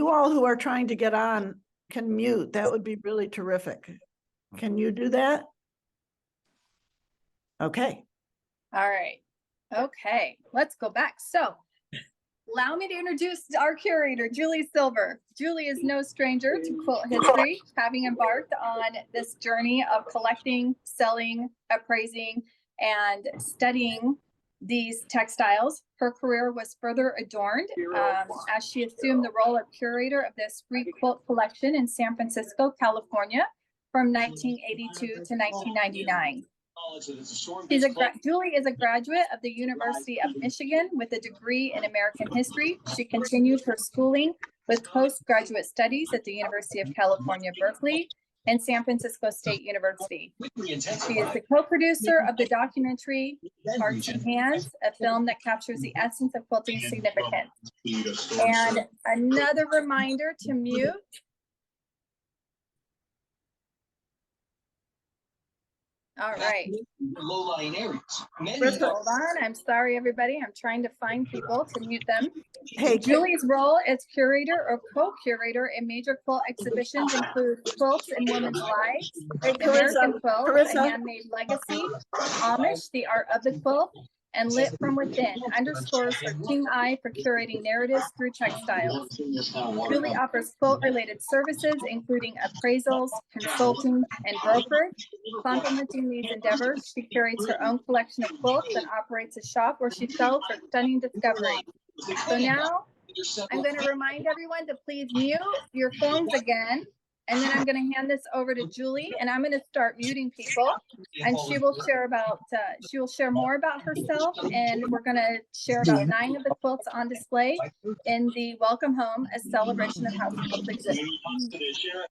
you all who are trying to get on can mute, that would be really terrific. Can you do that? Okay. All right. Okay, let's go back. So allow me to introduce our curator, Julie Silber. Julie is no stranger to quilt history, having embarked on this journey of collecting, selling, appraising, and studying these textiles. Her career was further adorned as she assumed the role of curator of this free quilt collection in San Francisco, California, from 1982 to 1999. Julie is a graduate of the University of Michigan with a degree in American history. She continued her schooling with postgraduate studies at the University of California, Berkeley, and San Francisco State University. She is the co-producer of the documentary Artsy Hands, a film that captures the essence of quilting significance. And another reminder to mute. All right. Hold on. I'm sorry, everybody. I'm trying to find people to mute them. Hey, Julie's role as curator or co-curator in major quilt exhibitions includes Quilts and Women's Lives, American Quilt, A Handmade Legacy, Amish, The Art of the Quilt, and Lit from Within, underscores her keen eye for curating narratives through textiles. Julie offers quilt-related services, including appraisals, consulting, and brokerage. Complementing these endeavors, she curates her own collection of quilts and operates a shop where she sells her stunning discoveries. So now, I'm going to remind everyone to please mute your phones again. And then I'm going to hand this over to Julie, and I'm going to start muting people, and she will share more about herself, and we're going to share about 9 of the quilts on display in the Welcome Home, a Celebration of House Quilts exhibit.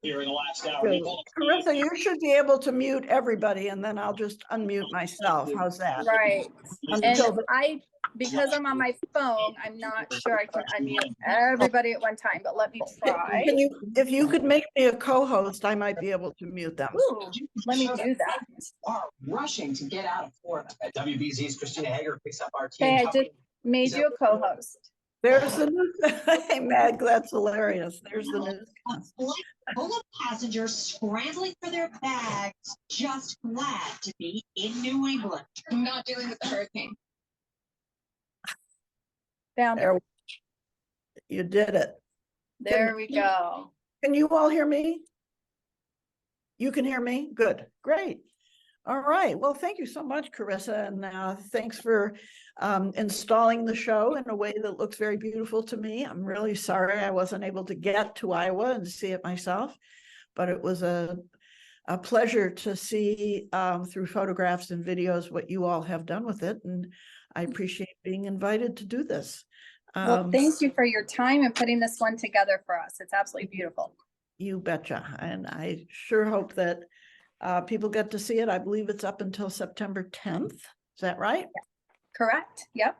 Carissa, you should be able to mute everybody, and then I'll just unmute myself. How's that? Right. And because I'm on my phone, I'm not sure I can unmute everybody at one time, but let me try. If you could make me a co-host, I might be able to mute them. Ooh, let me do that. Are rushing to get out of Florida. At WBZ's Christina Hager picks up our team. Okay, I just made you a co-host. There's the news. Hey, Meg, that's hilarious. There's the news. Full of passengers scrambling for their bags, just glad to be in New England. I'm not dealing with the hurricane. Found it. You did it. There we go. Can you all hear me? You can hear me? Good. Great. All right. Well, thank you so much, Carissa. And thanks for installing the show in a way that looks very beautiful to me. I'm really sorry I wasn't able to get to Iowa and see it myself, but it was a pleasure to see through photographs and videos what you all have done with it. And I appreciate being invited to do this. Well, thank you for your time and putting this one together for us. It's absolutely beautiful. You betcha. And I sure hope that people get to see it. I believe it's up until September 10th. Is that right? Yeah. Correct. Yep.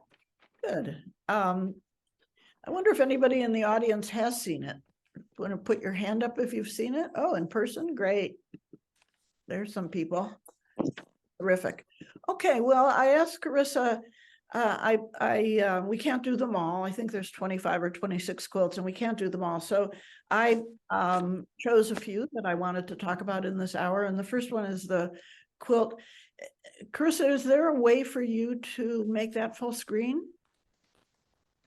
Good. I wonder if anybody in the audience has seen it. Want to put your hand up if you've seen it? Oh, in person? Great. There's some people. Terrific. Okay, well, I asked Carissa, we can't do them all. I think there's 25 or 26 quilts and we can't do them all. So I chose a few that I wanted to talk about in this hour. And the first one is the quilt. Carissa, is there a way for you to make that full screen?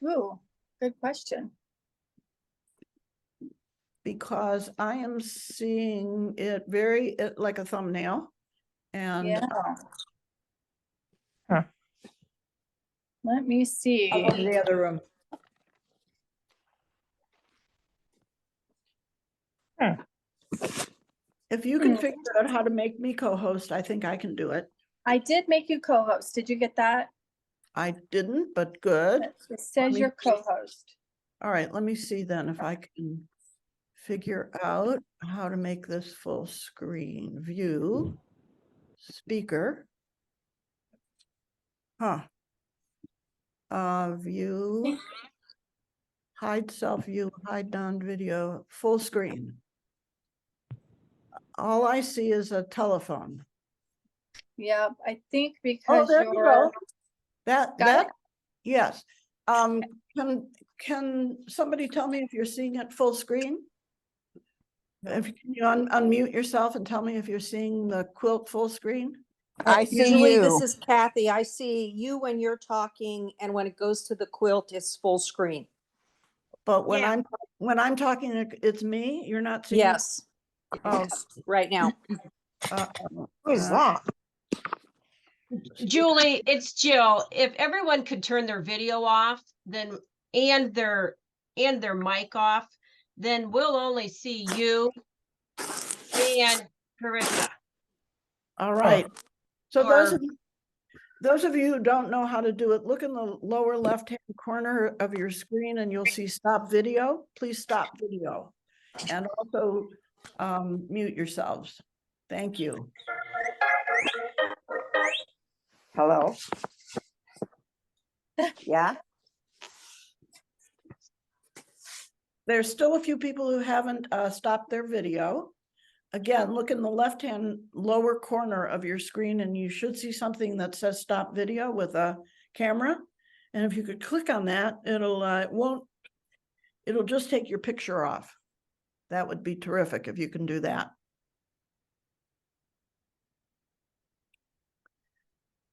Ooh, good question. Because I am seeing it very like a thumbnail. And yeah. Huh. Let me see. I'll go to the other room. Huh. If you can figure out how to make me co-host, I think I can do it. I did make you co-host. Did you get that? I didn't, but good. It says you're co-host. All right, let me see then if I can figure out how to make this full screen. View, speaker. View, hide self view, hide non-video, full screen. All I see is a telephone. Yep, I think because there you go. That yes. can somebody tell me if you're seeing it full screen? If you unmute yourself and tell me if you're seeing the quilt full screen? I see Julie, you. this is Kathy. I see you when you're talking, and when it goes to the quilt, it's full screen. But when Yeah. I'm talking, it's me, you're not seeing? Yes. Oh. Yes, right now. Who's that? Julie, it's Jill. If everyone could turn their video off, then and their mic off, then we'll only see you and Carissa. All right. So Or- those of you who don't know how to do it, look in the lower left-hand corner of your screen and you'll see stop video. Please stop video. And also mute yourselves. Thank you. Hello? Yeah? There's still a few people who haven't stopped their video. Again, look in the left-hand lower corner of your screen and you should see something that says stop video with a camera. And if you could click on that, it'll just take your picture off. That would be terrific if you can do that.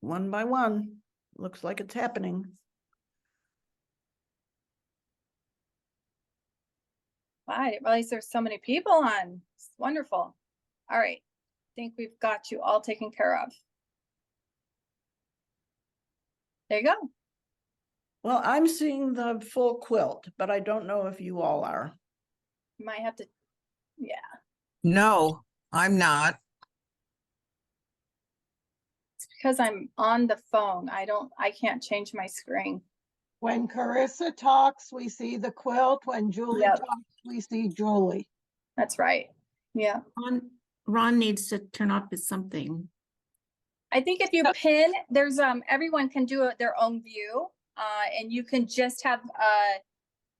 One by one, looks like it's happening. Wow, I didn't realize there's so many people on. It's wonderful. All right. I think we've got you all taken care of. There you go. Well, I'm seeing the full quilt, but I don't know if you all are. You might have to, yeah. No, I'm not. It's because I'm on the phone. I can't change my screen. When Carissa talks, we see the quilt. When Julie Yep. talks, we see Julie. That's right. Yeah. Ron needs to turn off his something. I think if you pin, there's everyone can do their own view. And you can just have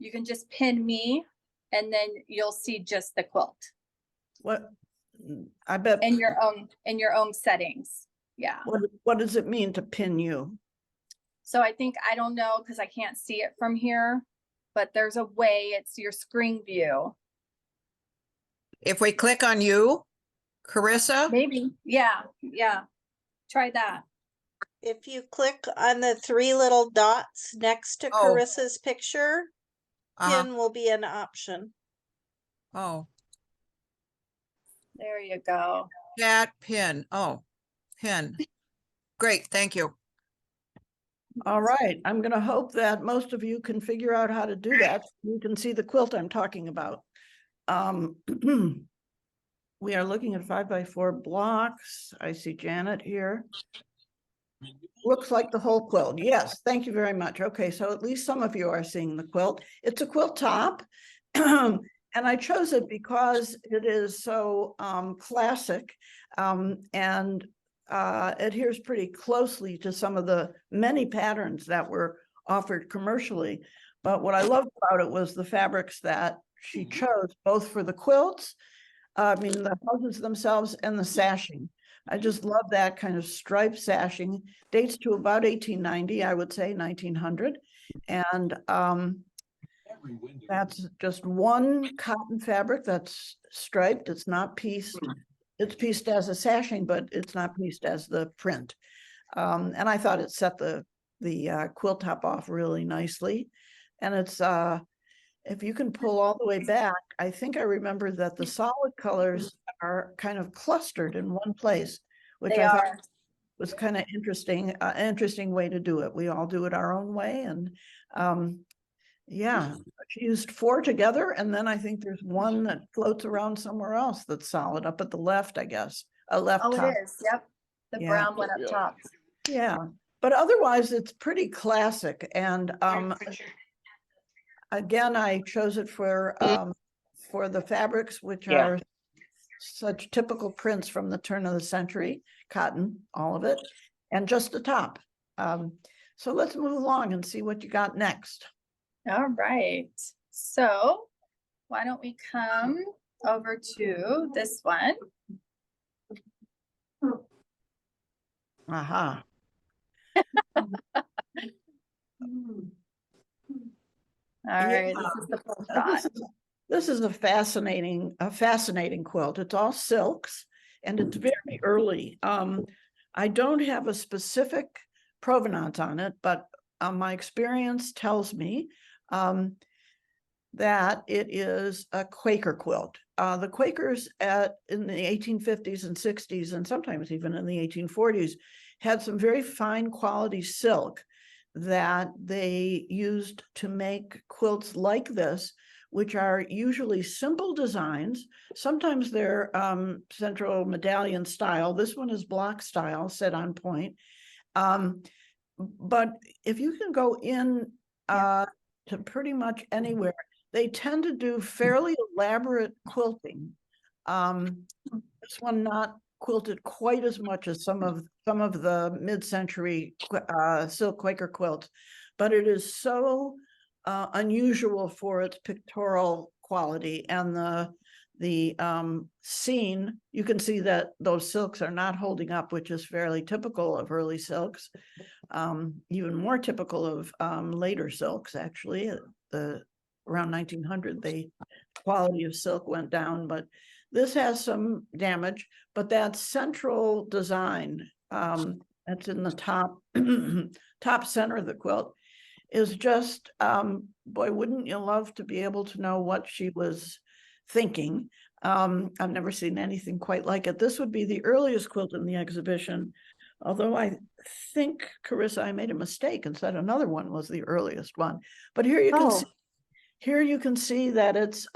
you can just pin me and then you'll see just the quilt What? I bet. in your own settings. Yeah. What does it mean to pin you? So I think, I don't know, because I can't see it from here, but there's a way, it's your screen view. If we click on you, Carissa, Maybe. Yeah. Yeah. Try that. If you click on the three little dots next to Oh. Carissa's picture, pin uh, will be an option. oh, There you go. chat pin. Oh, pin. Great, thank you. All right, I'm gonna hope that most of you can figure out how to do that. You can see the quilt I'm talking about. We are looking at 5x4 blocks. I see Janet here. Looks like the whole quilt. Yes, thank you very much. Okay, so at least some of you are seeing the quilt. It's a quilt top. And I chose it because it is so classic and adheres pretty closely to some of the many patterns that were offered commercially. But what I loved about it was the fabrics that she chose, both for the quilts, the houses themselves, and the sashing. I just love that kind of striped sashing. Dates to about 1890, I would say 1900. And that's just one cotton fabric that's striped. It's not pieced. It's pieced as a sashing, but it's not pieced as the print. And I thought it set the quilt top off really nicely. And it's, if you can pull all the way back, I think I remember that the solid colors are kind of clustered in one place, which They I thought are. was kind of interesting way to do it. We all do it our own way. And yeah, she used 4 together. And then I think there's one that floats around somewhere else that's solid up at the left, I guess, a left Oh, top. it is. Yep. The Yeah. brown one up top. Yeah, but otherwise it's pretty classic. And again, I chose it for the fabrics, which are such typical prints from the turn of the century, cotton, all of it, and just the top. So let's move along and see what you got next. All right. So why don't we come over to this one? Aha. All right, Yeah. this is the full Uh, shot. This is a fascinating quilt. It's all silks and it's very early. I don't have a specific provenance on it, but my experience tells me that it is a Quaker quilt. The Quakers in the 1850s and 60s, and sometimes even in the 1840s, had some very fine quality silk that they used to make quilts like this, which are usually simple designs. Sometimes they're central medallion style. This one is block style, set on point. But if you can go in to pretty much anywhere, they tend to do fairly elaborate quilting. This one not quilted quite as much as some of the mid-century silk Quaker quilts, but it is so unusual for its pictorial quality, and the scene, you can see that those silks are not holding up, which is fairly typical of early silks, even more typical of later silks. Actually, around 1900, the quality of silk went down, but this has some damage. But that central design that's in the top top center of the quilt is just, boy, wouldn't you love to be able to know what she was thinking. I've never seen anything quite like it. This would be the earliest quilt in the exhibition, although I think, Carissa, I made a mistake and said another one was the earliest one. But here you can see, here you can see that it's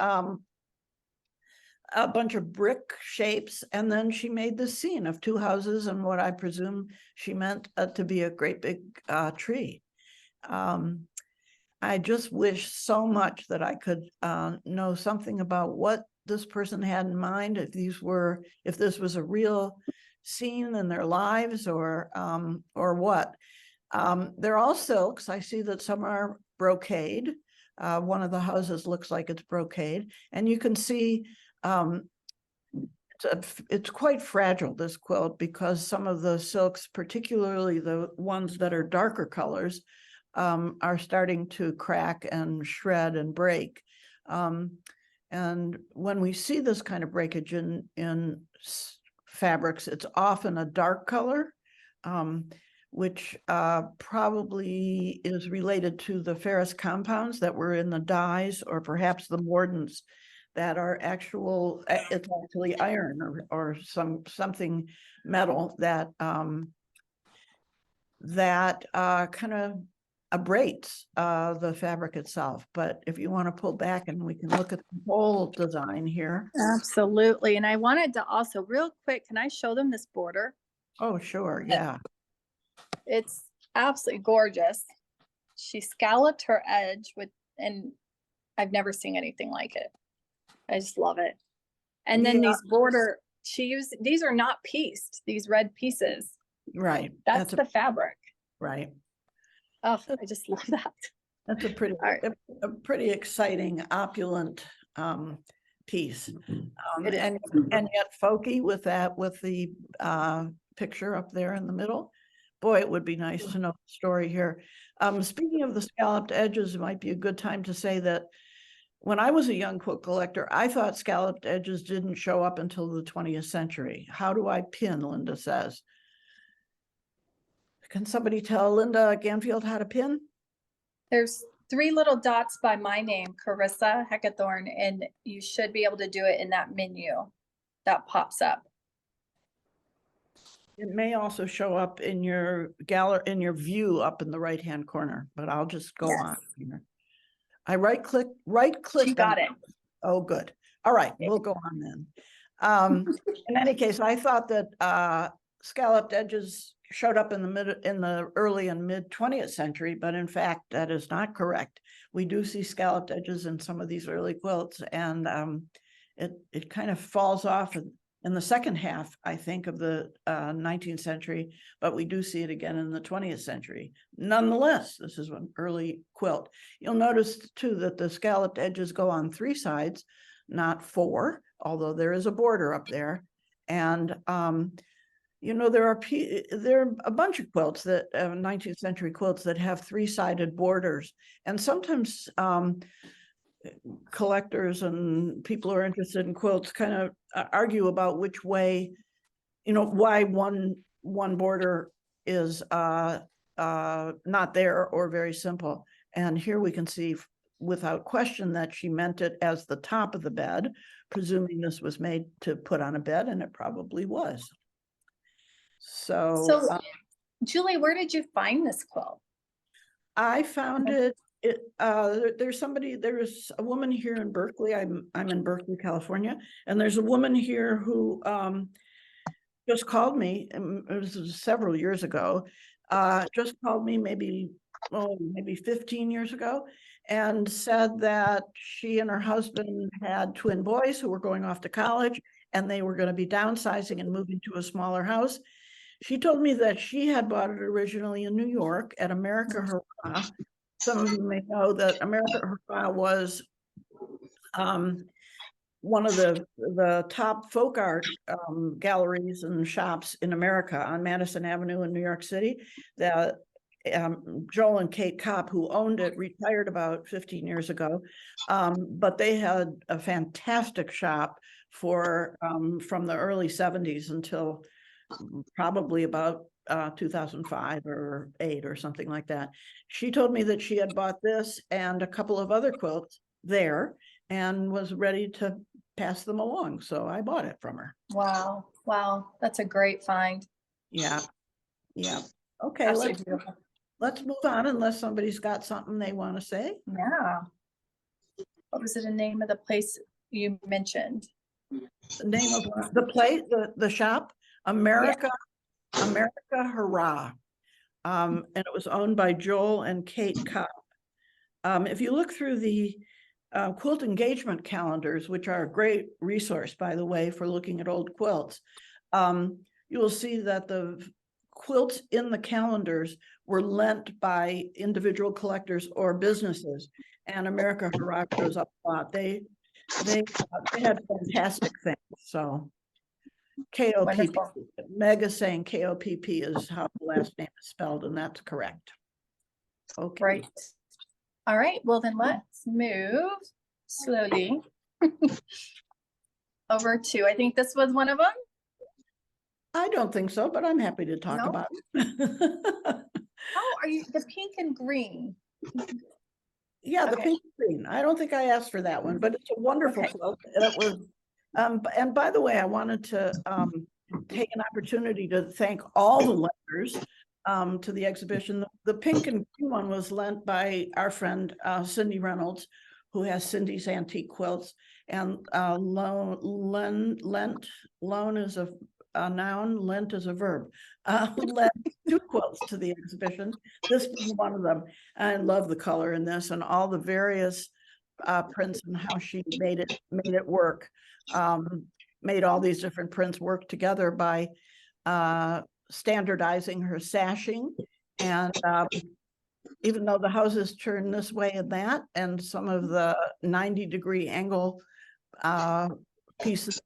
a bunch of brick shapes, and then she made this scene of two houses and what I presume she meant to be a great big tree. I just wish so much that I could know something about what this person had in mind, if this was a real scene in their lives, or what. They're all silks. I see that some are brocade. One of the houses looks like it's brocade, and you can see it's quite fragile, this quilt, because some of the silks, particularly the ones that are darker colors, are starting to crack and shred and break. And when we see this kind of breakage in fabrics, it's often a dark color, which probably is related to the ferrous compounds that were in the dyes, or perhaps the mordants that are it's actually iron or something metal that kind of abrates the fabric itself. But if you want to pull back and we can look at the whole design here. Absolutely. And I wanted to also, real quick, can I show them this border? Oh, sure. Yeah. It's absolutely gorgeous. She scalloped her edge and I've never seen anything like it. I just love it. And then these border, these are not pieced, these red pieces. Right. That's the fabric. Right. Oh, I just love that. That's a pretty exciting, opulent piece. And yet folky with the picture up there in the middle. Boy, it would be nice to know the story here. Speaking of the scalloped edges, it might be a good time to say that when I was a young quilt collector, I thought scalloped edges didn't show up until the 20th century. How do I pin, Linda says. Can somebody tell Linda Ganfield how to pin? There's 3 little dots by my name, Carissa Heckathorn, and you should be able to do it in that menu that pops up. It may also show up in your view up in the right-hand corner, but I'll just go on here. I right click. You got it. Oh, good. All right, we'll go on then. In any case, I thought that scalloped edges showed up in the early and mid 20th century, but in fact, that is not correct. We do see scalloped edges in some of these early quilts, and it kind of falls off in the second half, I think, of the 19th century, but we do see it again in the 20th century. Nonetheless, this is an early quilt. You'll notice too that the scalloped edges go on 3 sides, not 4, although there is a border up there. And You know, there are a bunch of quilts that 19th century quilts that have 3-sided borders, and sometimes collectors and people who are interested in quilts kind of argue about which way, you know, why one border is not there or very simple. And here we can see without question that she meant it as the top of the bed, presuming this was made to put on a bed, and it probably was. So, Julie, where did you find this quilt? I found it. There's a woman here in Berkeley. I'm in Berkeley, California, and there's a woman here who just called me. It was several years ago. Just called me maybe 15 years ago, and said that she and her husband had twin boys who were going off to college, and they were going to be downsizing and moving to a smaller house. She told me that she had bought it originally in New York at America Hurrah. Some of you may know that America Hurrah was one of the top folk art galleries and shops in America on Madison Avenue in New York City. That Joel and Kate Kopp, who owned it, retired about 15 years ago, but they had a fantastic shop for from the early 70s until probably about 2005 or 8 or something like that. She told me that she had bought this and a couple of other quilts there and was ready to pass them along. So I bought it from her. Wow. Wow. That's a great find. Yeah. Yeah. Okay. Let's move on unless somebody's got something they want to say. Yeah. What was the name of the place you mentioned? The name of the place, the shop, America Hurrah. And it was owned by Joel and Kate Kopp. If you look through the quilt engagement calendars, which are a great resource, by the way, for looking at old quilts, you will see that the quilts in the calendars were lent by individual collectors or businesses, and America Hurrah shows up a lot. They had fantastic things. So KOPP, Meg is saying KOPP is how the last name is spelled, and that's correct. Okay. Right. All right, well then let's move slowly over to, I think this was one of them. I don't think so, but I'm happy to talk about it. Oh, are you the pink and green? Yeah, the pink and green. I don't think I asked for that one, but it's a wonderful quilt. And it was, and by the way, I wanted to take an opportunity to thank all the lenders to the exhibition. The pink and green one was lent by our friend Cindy Reynolds, who has Cindy's Antique Quilts, and loan is a noun, lent is a verb. Lent 2 quilts to the exhibition. This was one of them. I love the color in this and all the various prints and how she made it work. Made all these different prints work together by standardizing her sashing, and even though the houses turn this way and that, and some of the 90-degree angle pieces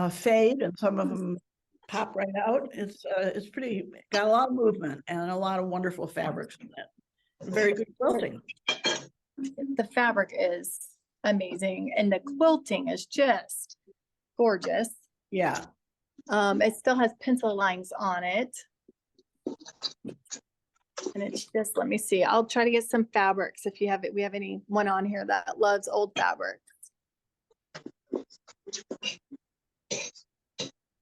fade, and some of them pop right out, it's pretty, got a lot of movement and a lot of wonderful fabrics in it. Very good quilting. The fabric is amazing, and the quilting is just gorgeous. Yeah. It still has pencil lines on it. And it's just, let me see. I'll try to get some fabrics if you have it. We have anyone on here that loves old fabrics.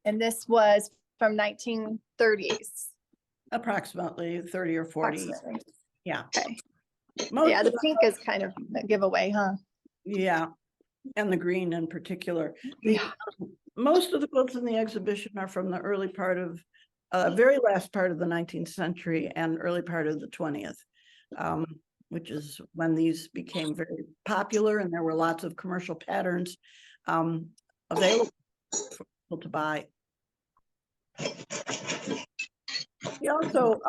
And this was from 1930s. Approximately 30 or 40. Approximately. Yeah. Okay. Yeah, the pink is kind of a giveaway, huh? Yeah. And the green in particular. Yeah. Most of the quilts in the exhibition are from the early part of, very last part of the 19th century and early part of the 20th, which is when these became very popular and there were lots of commercial patterns available for people to buy. He also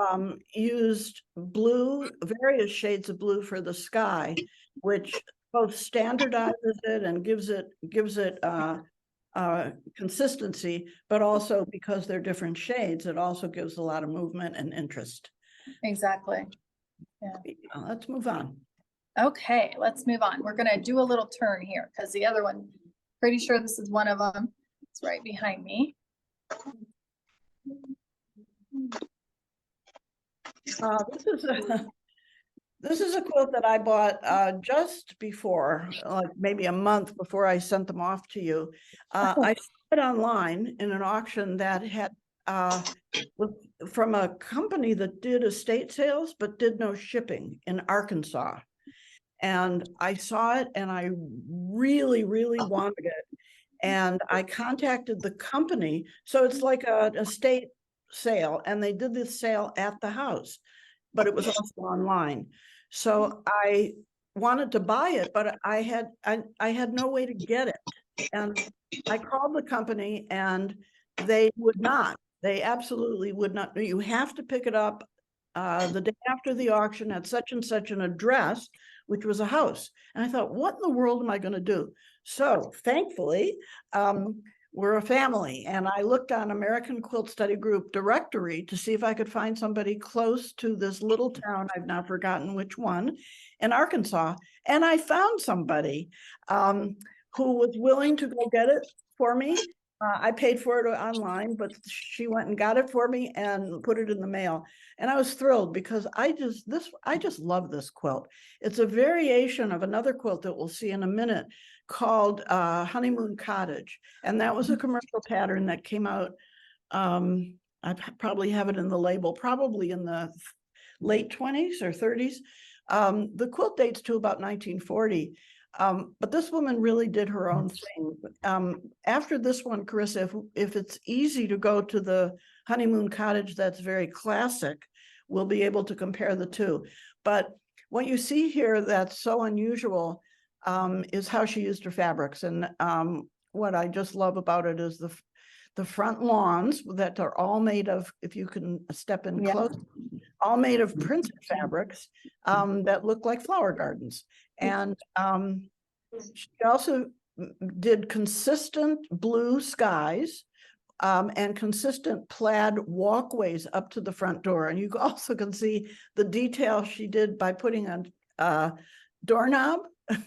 used blue, various shades of blue for the sky, which both standardizes it and gives it consistency, but also because they're different shades, it also gives a lot of movement and interest. Exactly. Let's move on. Okay, let's move on. We're gonna do a little turn here because the other one, pretty sure this is one of them. It's right behind me. This is a quilt that I bought just before, like maybe a month before I sent them off to you. I saw it online in an auction that had from a company that did estate sales but did no shipping in Arkansas. And I saw it and I really, really wanted it. And I contacted the company. So it's like an estate sale, and they did this sale at the house, but it was also online. So I wanted to buy it, but I had no way to get it. And I called the company and they would not. They absolutely would not. You have to pick it up the day after the auction at such and such an address, which was a house. And I thought, what in the world am I going to do? So thankfully, we're a family, and I looked on American Quilt Study Group directory to see if I could find somebody close to this little town, I've now forgotten which one, in Arkansas. And I found somebody who was willing to go get it for me. I paid for it online, but she went and got it for me and put it in the mail. And I was thrilled because I just love this quilt. It's a variation of another quilt that we'll see in a minute called Honeymoon Cottage. And that was a commercial pattern that came out. I probably have it in the label, probably in the late 20s or 30s. The quilt dates to about 1940. But this woman really did her own thing. After this one, Carissa, if it's easy to go to the Honeymoon Cottage that's very classic, we'll be able to compare the two. But what you see here that's so unusual is how she used her fabrics. And what I just love about it is the front lawns that are all made of, if you can step in close, all made of printed fabrics that look like flower gardens. And she also did consistent blue skies and consistent plaid walkways up to the front door. And you also can see the detail she did by putting a doorknob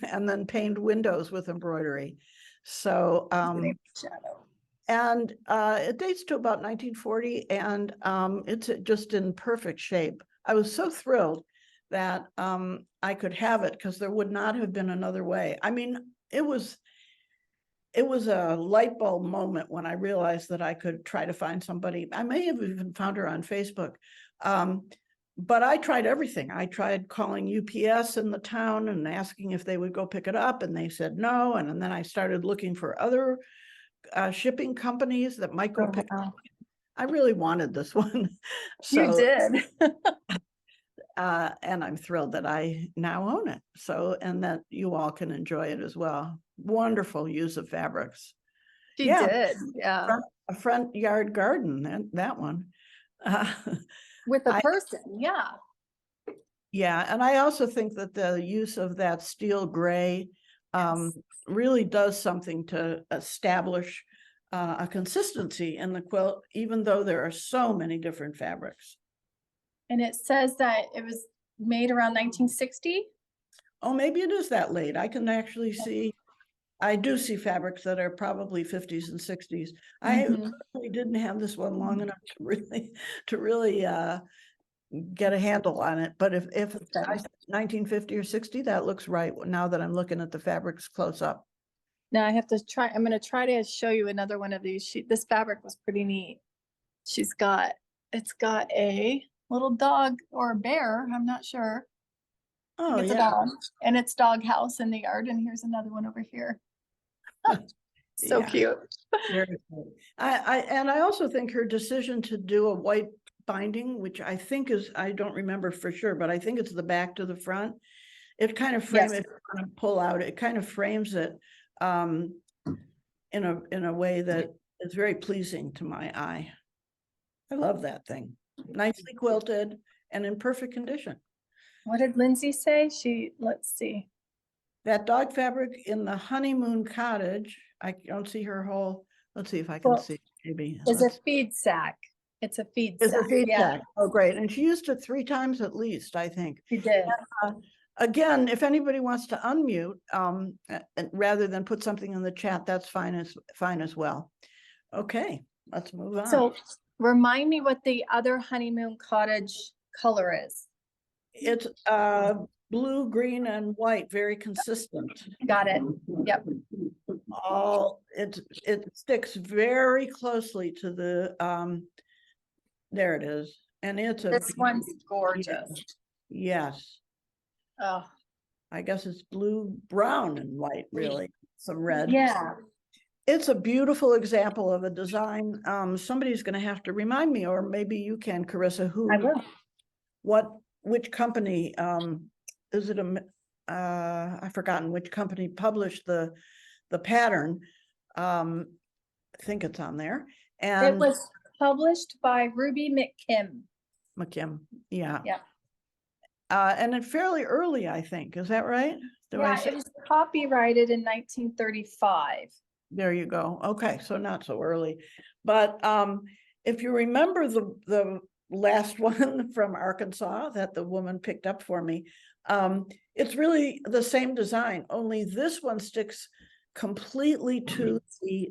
and then paned windows with embroidery. So, and it dates to about 1940, and it's just in perfect shape. I was so thrilled that I could have it because there would not have been another way. I mean, it was a light bulb moment when I realized that I could try to find somebody. I may have even found her on Facebook. But I tried everything. I tried calling UPS in the town and asking if they would go pick it up, and they said no. And then I started looking for other shipping companies that might go pick it up. I really wanted this one. So, you did. And I'm thrilled that I now own it. So, and that you all can enjoy it as well. Wonderful use of fabrics. She did. Yeah. A front yard garden, that one. With a person. Yeah. Yeah. And I also think that the use of that steel gray really does something to establish a consistency in the quilt, even though there are so many different fabrics. And it says that it was made around 1960. Oh, maybe it is that late. I can actually see, I do see fabrics that are probably 50s and 60s. I really didn't have this one long enough to really get a handle on it. But if it's 1950 or 60, that looks right now that I'm looking at the fabrics close up. Now I have to try, I'm going to try to show you another one of these. This fabric was pretty neat. It's got a little dog or a bear, I'm not sure. Oh, it's yeah. A dog, and it's dog house in the yard. And here's another one over here. So Yeah. cute. Very cool. I also think her decision to do a white binding, which I think is, I don't remember for sure, but I think it's the back to the front. It kind of frames it, kind of pull out, it kind of frames it in a way that is very pleasing to my eye. I love that thing. Nicely quilted and in perfect condition. What did Lindsay say? Let's see. that dog fabric in the honeymoon cottage, I don't see her whole, let's see if I can Well, see, maybe. It's a Let's- feed sack. It's a feed It's a sack. feed Yeah, sack. Oh, great. And she used it 3 times at least, I think. she did. Again, if anybody wants to unmute, and rather than put something in the chat, that's fine as well. Okay, let's move on. So remind me what the other honeymoon cottage color is. It's blue, green, and white, very consistent. Got it. Yep. All it sticks very closely to the there it is. And it's a This one's gorgeous. yes. Oh, I guess it's blue, brown, and white, really. Some red. yeah. It's a beautiful example of a design. Somebody's going to have to remind me, or maybe you can, Carissa, who, I will. which company, is it I've forgotten which company published the pattern. I think it's on there. It And was published by Ruby McKim, yeah. Yeah. And it fairly early, I think. Is that right? Do I Yeah, say? it was copyrighted in 1935. There you go. Okay, so not so early. But if you remember the last one from Arkansas that the woman picked up for me, it's really the same design, only this one sticks completely to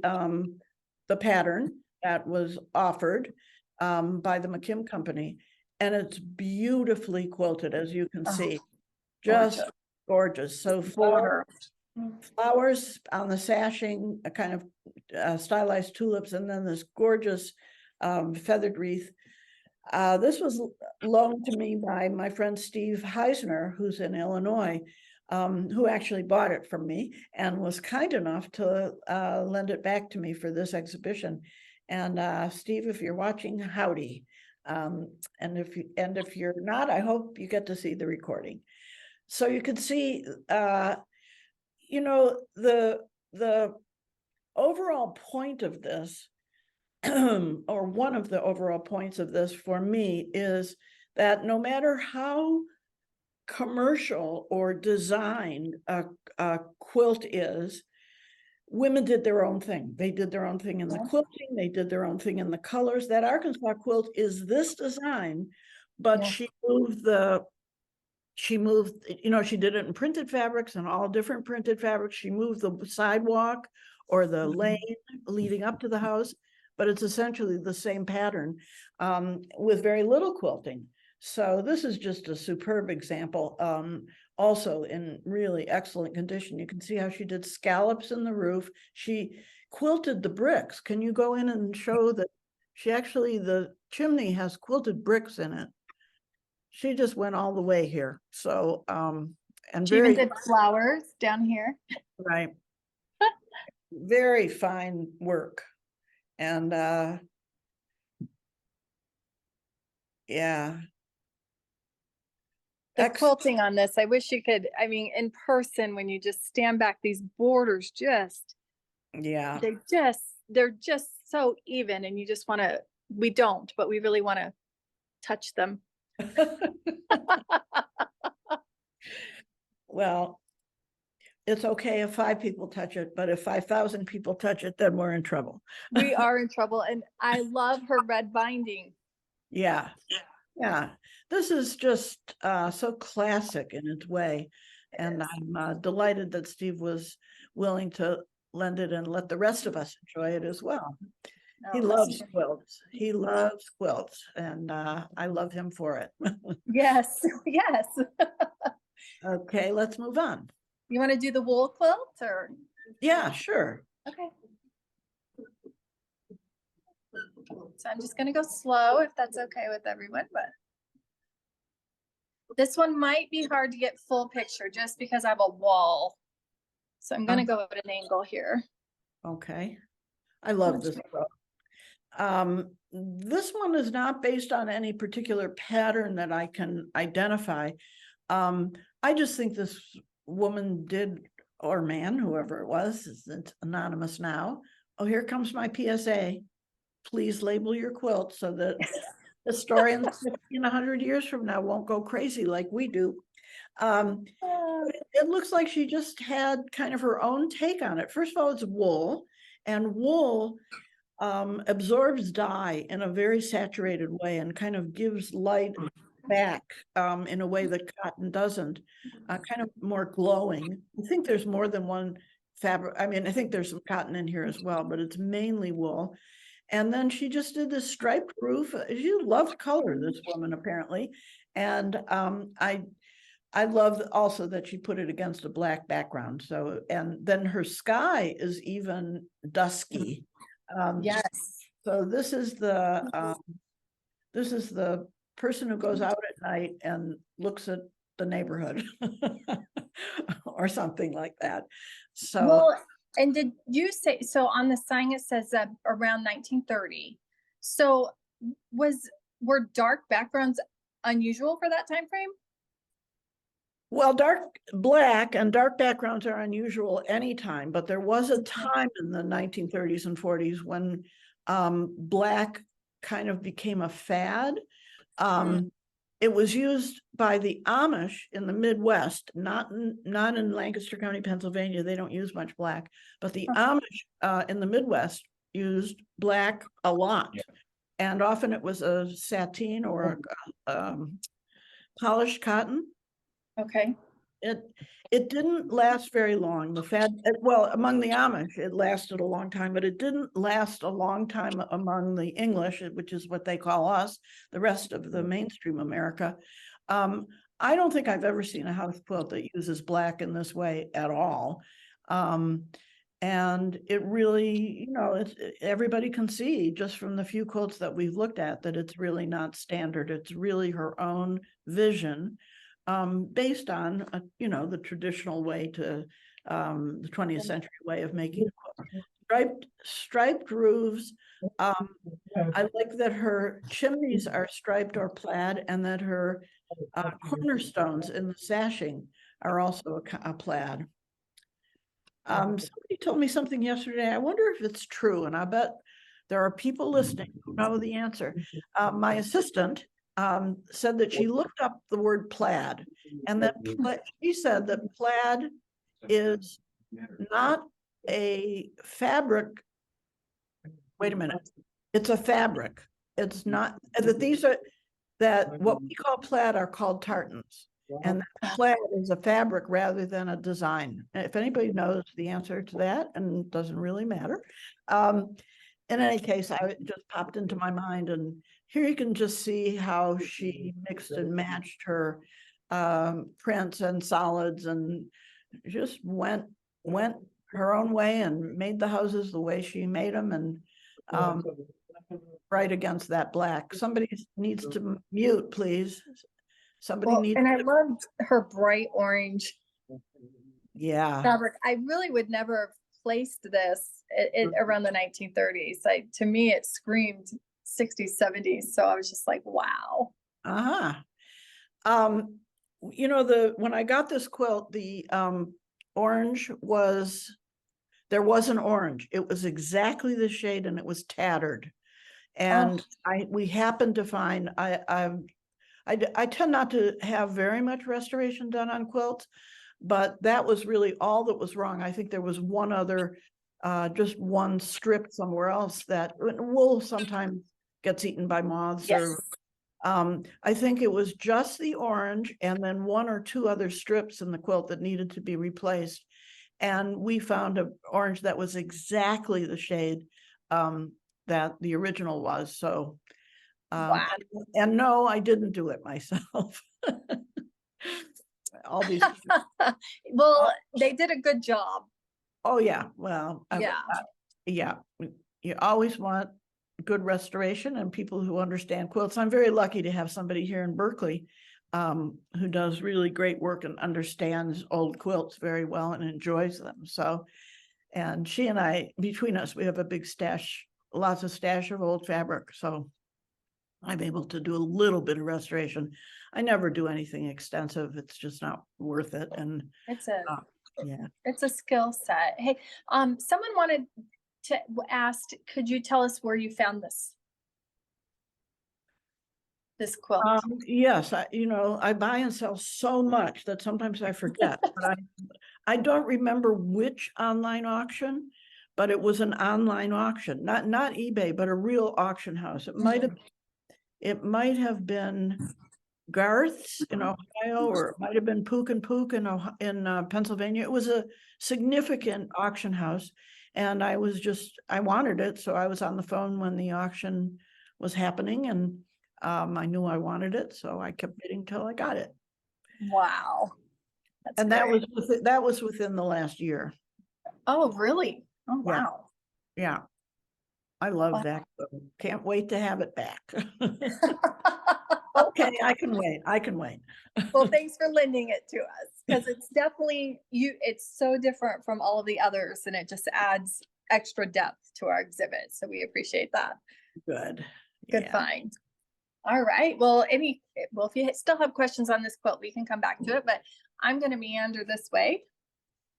the pattern that was offered by the McKim company. And it's beautifully quilted, as you can see. Just gorgeous. So for flowers on the sashing, a kind of stylized tulips, and then this gorgeous feathered wreath. This was loaned to me by my friend Steve Heisner, who's in Illinois, who actually bought it from me and was kind enough to lend it back to me for this exhibition. And Steve, if you're watching, howdy. And if you're not, I hope you get to see the recording. So you can see, you know, the overall point of this, or one of the overall points of this for me, is that no matter how commercial or designed a quilt is, women did their own thing. They did their own thing in the quilting. They did their own thing in the colors. That Arkansas quilt is this design, but she moved, you know, she did it in printed fabrics and all different printed fabrics. She moved the sidewalk or the lane leading up to the house, but it's essentially the same pattern with very little quilting. So this is just a superb example. Also in really excellent condition. You can see how she did scallops in the roof. She quilted the bricks. Can you go in and show that she actually, the chimney has quilted bricks in it. She just went all the way here. So, and She even did flowers down here. right. Very fine work. And yeah. The quilting on this, I wish you could, I mean, in person, when you just stand back, these borders just, yeah, they're just so even, and you just want to, we don't, but we really want to touch them. Well, it's okay if 5 people touch it, but if 5,000 people touch it, then we're in trouble. We are in trouble. And I love her red binding. Yeah. Yeah. This is just so classic in its way. And I'm delighted that Steve was willing to lend it and let the rest of us enjoy it as well. He loves quilts. He loves quilts. And I love him for it. Yes. Yes. Okay, let's move on. You want to do the wool quilt or? Yeah, sure. Okay. So I'm just gonna go slow if that's okay with everyone, but this one might be hard to get full picture just because I have a wall. So I'm gonna go at an angle here. Okay. I love this quilt. This one is not based on any particular pattern that I can identify. I just think this woman did, or man, whoever it was, it's anonymous now. Oh, here comes my PSA. Please label your quilt so that historians in 100 years from now won't go crazy like we do. It looks like she just had kind of her own take on it. First of all, it's wool, and wool absorbs dye in a very saturated way and kind of gives light back in a way that cotton doesn't, kind of more glowing. I think there's more than one fabric. I mean, I think there's some cotton in here as well, but it's mainly wool. And then she just did this striped roof. She loved color, this woman, apparently. And I love also that she put it against a black background. So, and then her sky is even dusky. Yes. So this is the person who goes out at night and looks at the neighborhood or something like that. So, Well, and did you say, so on the sign it says around 1930. So were dark backgrounds unusual for that time frame? well, black and dark backgrounds are unusual anytime, but there was a time in the 1930s and 40s when black kind of became a fad. It was used by the Amish in the Midwest, not in Lancaster County, Pennsylvania. They don't use much black, but the Amish in the Midwest used black a lot. Yeah. And often it was a sateen or polished cotton. Okay. It didn't last very long. The fad, well, among the Amish, it lasted a long time, but it didn't last a long time among the English, which is what they call us, the rest of the mainstream America. I don't think I've ever seen a house quilt that uses black in this way at all. And it really, you know, everybody can see just from the few quilts that we've looked at that it's really not standard. It's really her own vision. Based on, you know, the traditional way to the 20th century way of making striped roofs. I like that her chimneys are striped or plaid, and that her cornerstones in the sashing are also a plaid. Somebody told me something yesterday. I wonder if it's true, and I bet there are people listening who know the answer. My assistant said that she looked up the word plaid, and that she said that plaid is not a fabric. Wait a minute. It's a fabric. It's not that what we call plaid are called tartans. And plaid is a fabric rather than a design. If anybody knows the answer to that, and it doesn't really matter. In any case, it just popped into my mind, and here you can just see how she mixed and matched her prints and solids, and just went her own way and made the houses the way she made them, and right against that black. Somebody needs to mute, please. Somebody needs. And I loved her bright orange. Yeah. Fabric. I really would never have placed this around the 1930s. To me, it screamed 60s, 70s. So I was just like, wow. You know, when I got this quilt, the orange was, there was an orange. It was exactly the shade, and it was tattered. And we happened to find, I tend not to have very much restoration done on quilts, but that was really all that was wrong. I think there was one other, just one strip somewhere else that wool sometimes gets eaten by moths. Yes. Or I think it was just the orange and then one or two other strips in the quilt that needed to be replaced. And we found an orange that was exactly the shade that the original was. So, wow. And no, I didn't do it myself. All these. Well, they did a good job. Oh yeah. Well, yeah. You always want good restoration and people who understand quilts. I'm very lucky to have somebody here in Berkeley who does really great work and understands old quilts very well and enjoys them. So, and she and I, between us, we have a big stash, lots of stash of old fabric. So I'm able to do a little bit of restoration. I never do anything extensive. It's just not worth it. And it's a skill set. Hey, someone wanted to ask, could you tell us where you found this? this quilt? Yes, I buy and sell so much that sometimes I forget, but I don't remember which online auction, but it was an online auction, not eBay, but a real auction house. It might have been Garth's in Ohio, or it might have been Pook and Pook in Pennsylvania. It was a significant auction house, and I wanted it, so I was on the phone when the auction was happening, and I knew I wanted it, so I kept bidding till I got it. Wow. That's And great. that was within the last year. Oh, really? Oh, Yeah. wow. Yeah. I love Wow. that. Can't wait to have it back. Okay, I can wait. Well, thanks for lending it to us, because it's definitely it's so different from all of the others, and it just adds extra depth to our exhibit. So we appreciate that. Good. Good Yeah. find. All right. Well, if you still have questions on this quilt, we can come back to it, but I'm going to meander this way.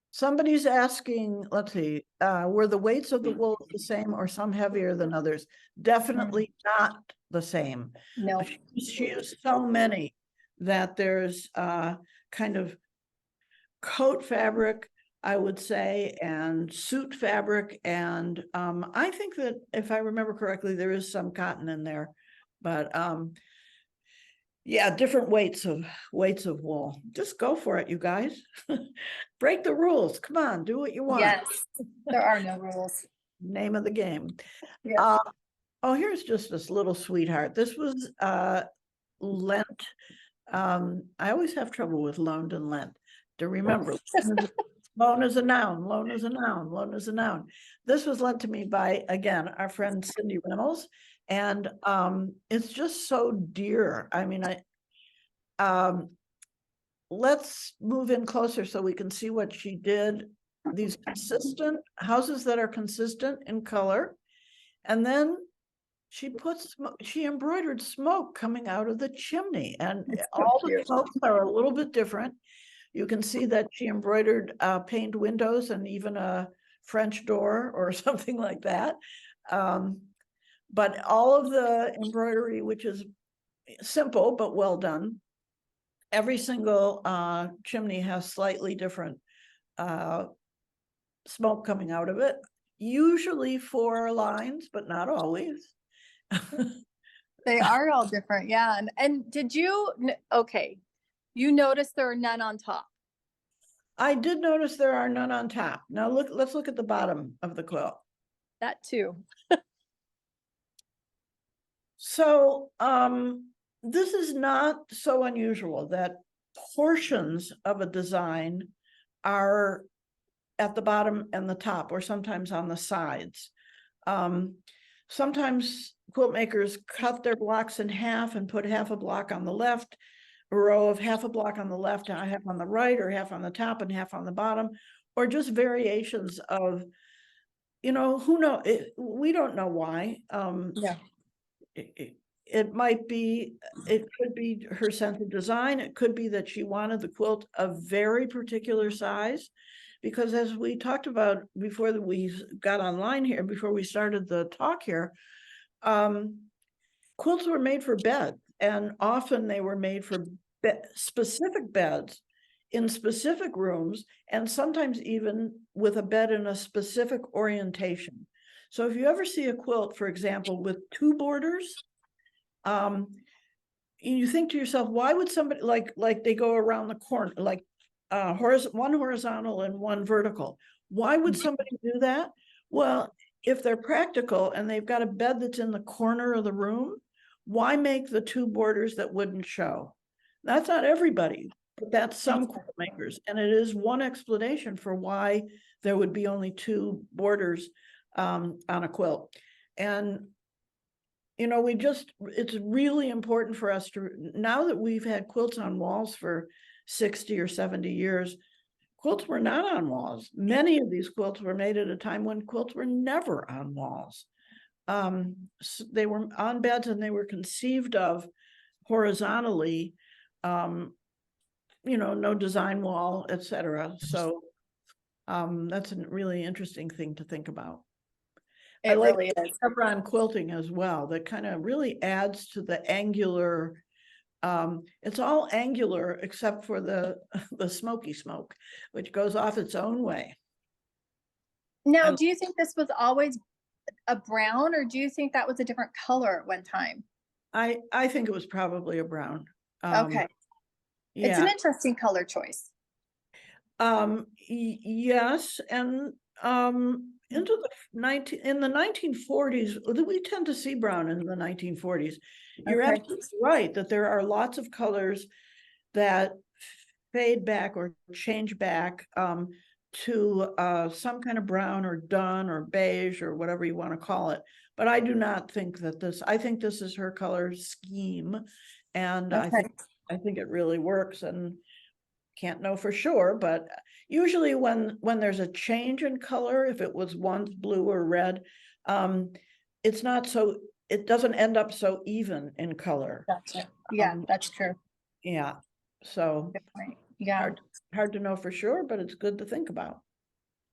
Somebody's asking, let's see, were the weights of the wool the same or some heavier than others? Definitely not the same. No. She used so many that there's kind of coat fabric, I would say, and suit fabric. And I think that if I remember correctly, there is some cotton in there, but yeah, different weights of wool. Just go for it, you guys. Break the rules. Come on, do what you want. Yes, there are no rules. Name of the game. Yes. Oh, here's just this little sweetheart. This was lent. I always have trouble with loaned and lent to remember. Loan is a noun, loan is a noun, loan is a noun. This was lent to me by, again, our friend Cindy Reynolds. And it's just so dear. I mean, let's move in closer so we can see what she did. These consistent houses that are consistent in color. And then she embroidered smoke coming out of the chimney, and all the smokes are a little bit different. You can see that she embroidered paned windows and even a French door or something like that. But all of the embroidery, which is simple but well done, every single chimney has slightly different smoke coming out of it, usually 4 lines, but not always. They are all different. Yeah. And did you, okay, you noticed there are none on top? I did notice there are none on top. Now let's look at the bottom of the quilt. That too. So this is not so unusual that portions of a design are at the bottom and the top, or sometimes on the sides. Sometimes quilt makers cut their blocks in half and put half a block on the left, a row of half a block on the left, and half on the right, or half on the top and half on the bottom, or just variations of, who knows? We don't know why. Yeah. It might be, it could be her sense of design. It could be that she wanted the quilt a very particular size, because as we talked about before we got online here, before we started the talk here, quilts were made for bed, and often they were made for specific beds in specific rooms, and sometimes even with a bed in a specific orientation. So if you ever see a quilt, for example, with 2 borders, you think to yourself, why would somebody like they go around the corner, like one horizontal and one vertical? Why would somebody do that? Well, if they're practical and they've got a bed that's in the corner of the room, why make the 2 borders that wouldn't show? That's not everybody, but that's some quilt makers. And it is one explanation for why there would be only 2 borders on a quilt. And it's really important for us to, now that we've had quilts on walls for 60 or 70 years, quilts were not on walls. Many of these quilts were made at a time when quilts were never on walls. So they were on beds, and they were conceived of horizontally, no design wall, etc. So that's a really interesting thing to think about. I It like really is. chevron quilting as well. That kind of really adds to the angular. It's all angular except for the smoky smoke, which goes off its own way. Now, do you think this was always a brown, or do you think that was a different color at one time? I think it was probably a brown. Okay. It's an Yeah. interesting color choice. Yes, and into in the 1940s, we tend to see brown in the 1940s. You're Okay. absolutely right that there are lots of colors that fade back or change back to some kind of brown or dun or beige or whatever you want to call it. But I do not think that I think this is her color scheme, and Okay. I think it really works, and can't know for sure, but usually when there's a change in color, if it was once blue or red, it's not so, it doesn't end up so even in color. Gotcha. Yeah, that's true. Yeah, so Good point. Yeah. hard to know for sure, but it's good to think about.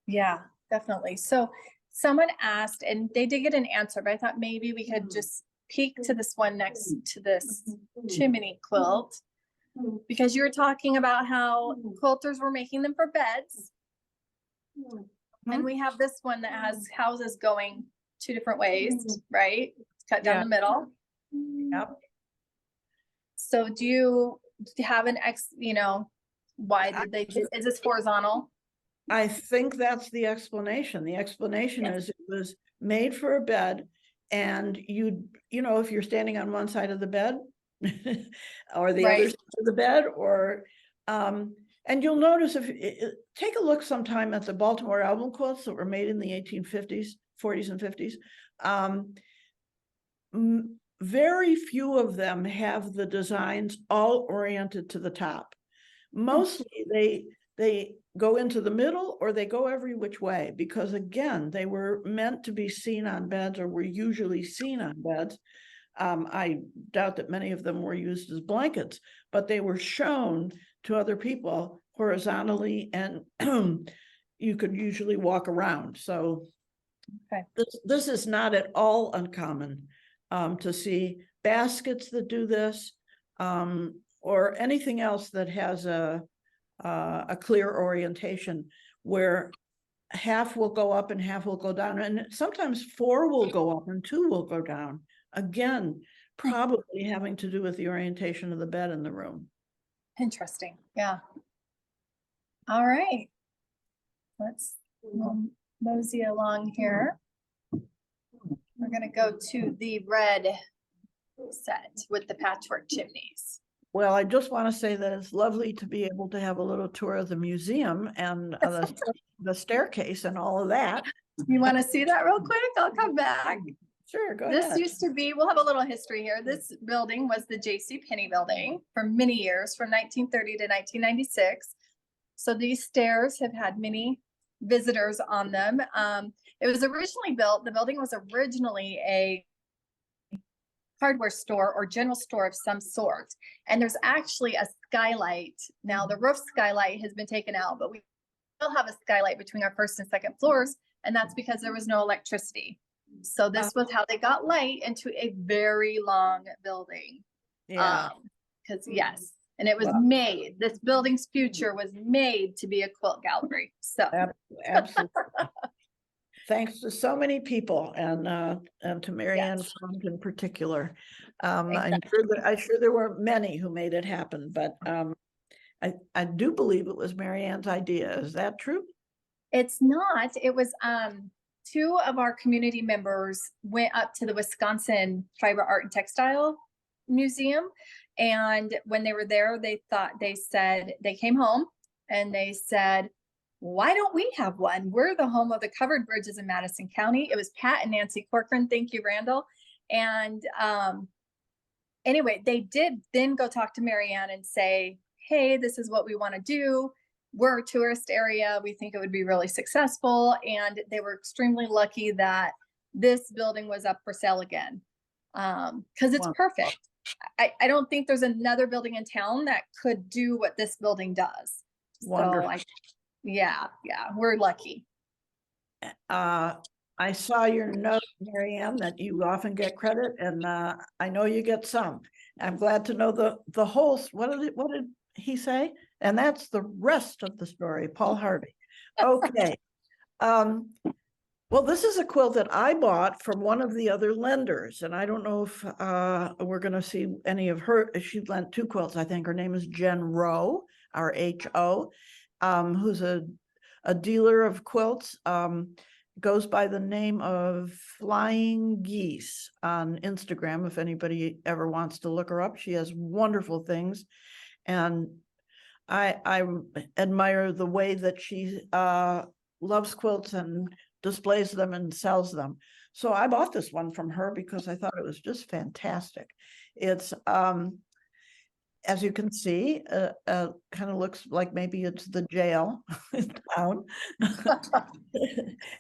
Yeah, definitely. So someone asked, and they did get an answer, but I thought maybe we could just peek to this one next to this chimney quilt, because you were talking about how quilters were making them for beds. And we have this one that has houses going 2 different ways, right? It's cut down Yeah. the middle. Yep. So do you have an why did they do, is this horizontal? I think that's the explanation. The explanation is it was made for a bed, and you know, if you're standing on one side of the bed or the other Right. side of the bed, or and you'll notice if take a look sometime at the Baltimore album quilts that were made in the 1850s, 40s and 50s. Very few of them have the designs all oriented to the top. Mostly they go into the middle, or they go every which way, because again, they were meant to be seen on beds, or were usually seen on beds. I doubt that many of them were used as blankets, but they were shown to other people horizontally, and you could usually walk around. So Okay. this is not at all uncommon to see baskets that do this, or anything else that has a clear orientation, where half will go up and half will go down, and sometimes 4 will go up and 2 will go down. Again, probably having to do with the orientation of the bed in the room. Interesting. Yeah. All right. Let's mosey along here. We're going to go to the red set with the patchwork chimneys. Well, I just want to say that it's lovely to be able to have a little tour of the museum and the staircase and all of that. You want to see that real quick? I'll come back. Sure, go This ahead. used to be, we'll have a little history here. This building was the J.C. Penney building for many years, from 1930 to 1996. So these stairs have had many visitors on them. It was originally built, the building was originally a hardware store or general store of some sort. And there's actually a skylight. Now the roof skylight has been taken out, but we still have a skylight between our first and second floors. And that's because there was no electricity. So this was how they got light into a very long building. Yeah. Because yes, and it was made, this building's future was made to be a quilt gallery. So Absolutely. Thanks to so many people, and to Marianne Font in particular. I'm sure there were many who made it happen, but I do believe it was Marianne's idea. Is that true? It's not. It was 2 of our community members went up to the Wisconsin Fiber Art and Textile Museum, and when they were there, they said they came home and they said, why don't we have one? We're the home of the covered bridges in Madison County. It was Pat and Nancy Corcoran. Thank you, Randall. And anyway, they did then go talk to Marianne and say, hey, this is what we want to do. We're a tourist area. We think it would be really successful. And they were extremely lucky that this building was up for sale again, because it's perfect. I don't think there's another building in town that could do what this building does. Wonderful. So yeah, we're lucky. I saw your note, Mary Ann, that you often get credit, and I know you get some. I'm glad to know the whole, what did he say? And that's the rest of the story, Paul Harvey. Okay. Well, this is a quilt that I bought from one of the other lenders, and I don't know if we're going to see any of her. She lent 2 quilts, I think. Her name is Jen Rowe, R-H-O, who's a dealer of quilts. Goes by the name of Flying Geese on Instagram, if anybody ever wants to look her up. She has wonderful things, and I admire the way that she loves quilts and displays them and sells them. So I bought this one from her because I thought it was just fantastic. It's as you can see, kind of looks like maybe it's the jail in town.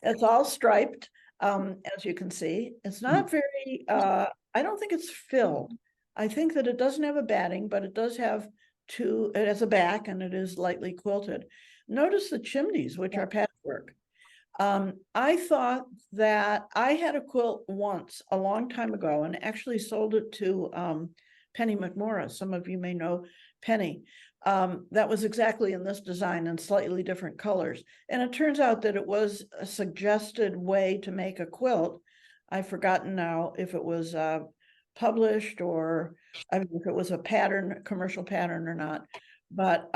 It's all striped, as you can see. It's not very, I don't think it's filled. I think that it doesn't have a batting, but it does have it has a back, and it is lightly quilted. Notice the chimneys, which are patchwork. I thought that I had a quilt once a long time ago and actually sold it to Penny McMorris. Some of you may know Penny. That was exactly in this design and slightly different colors. And it turns out that it was a suggested way to make a quilt. I've forgotten now if it was published or I mean, if it was a pattern, commercial pattern or not. But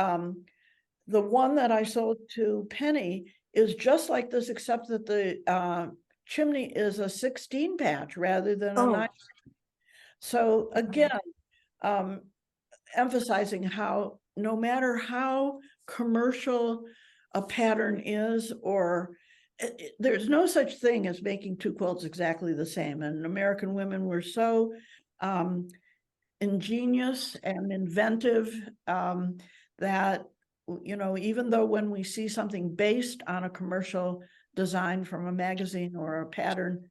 the one that I sold to Penny is just like this, except that the chimney is a 16 patch rather than a 9. So again, emphasizing how no matter how commercial a pattern is, or there's no such thing as making 2 quilts exactly the same. And American women were so ingenious and inventive that, you know, even though when we see something based on a commercial design from a magazine or a pattern,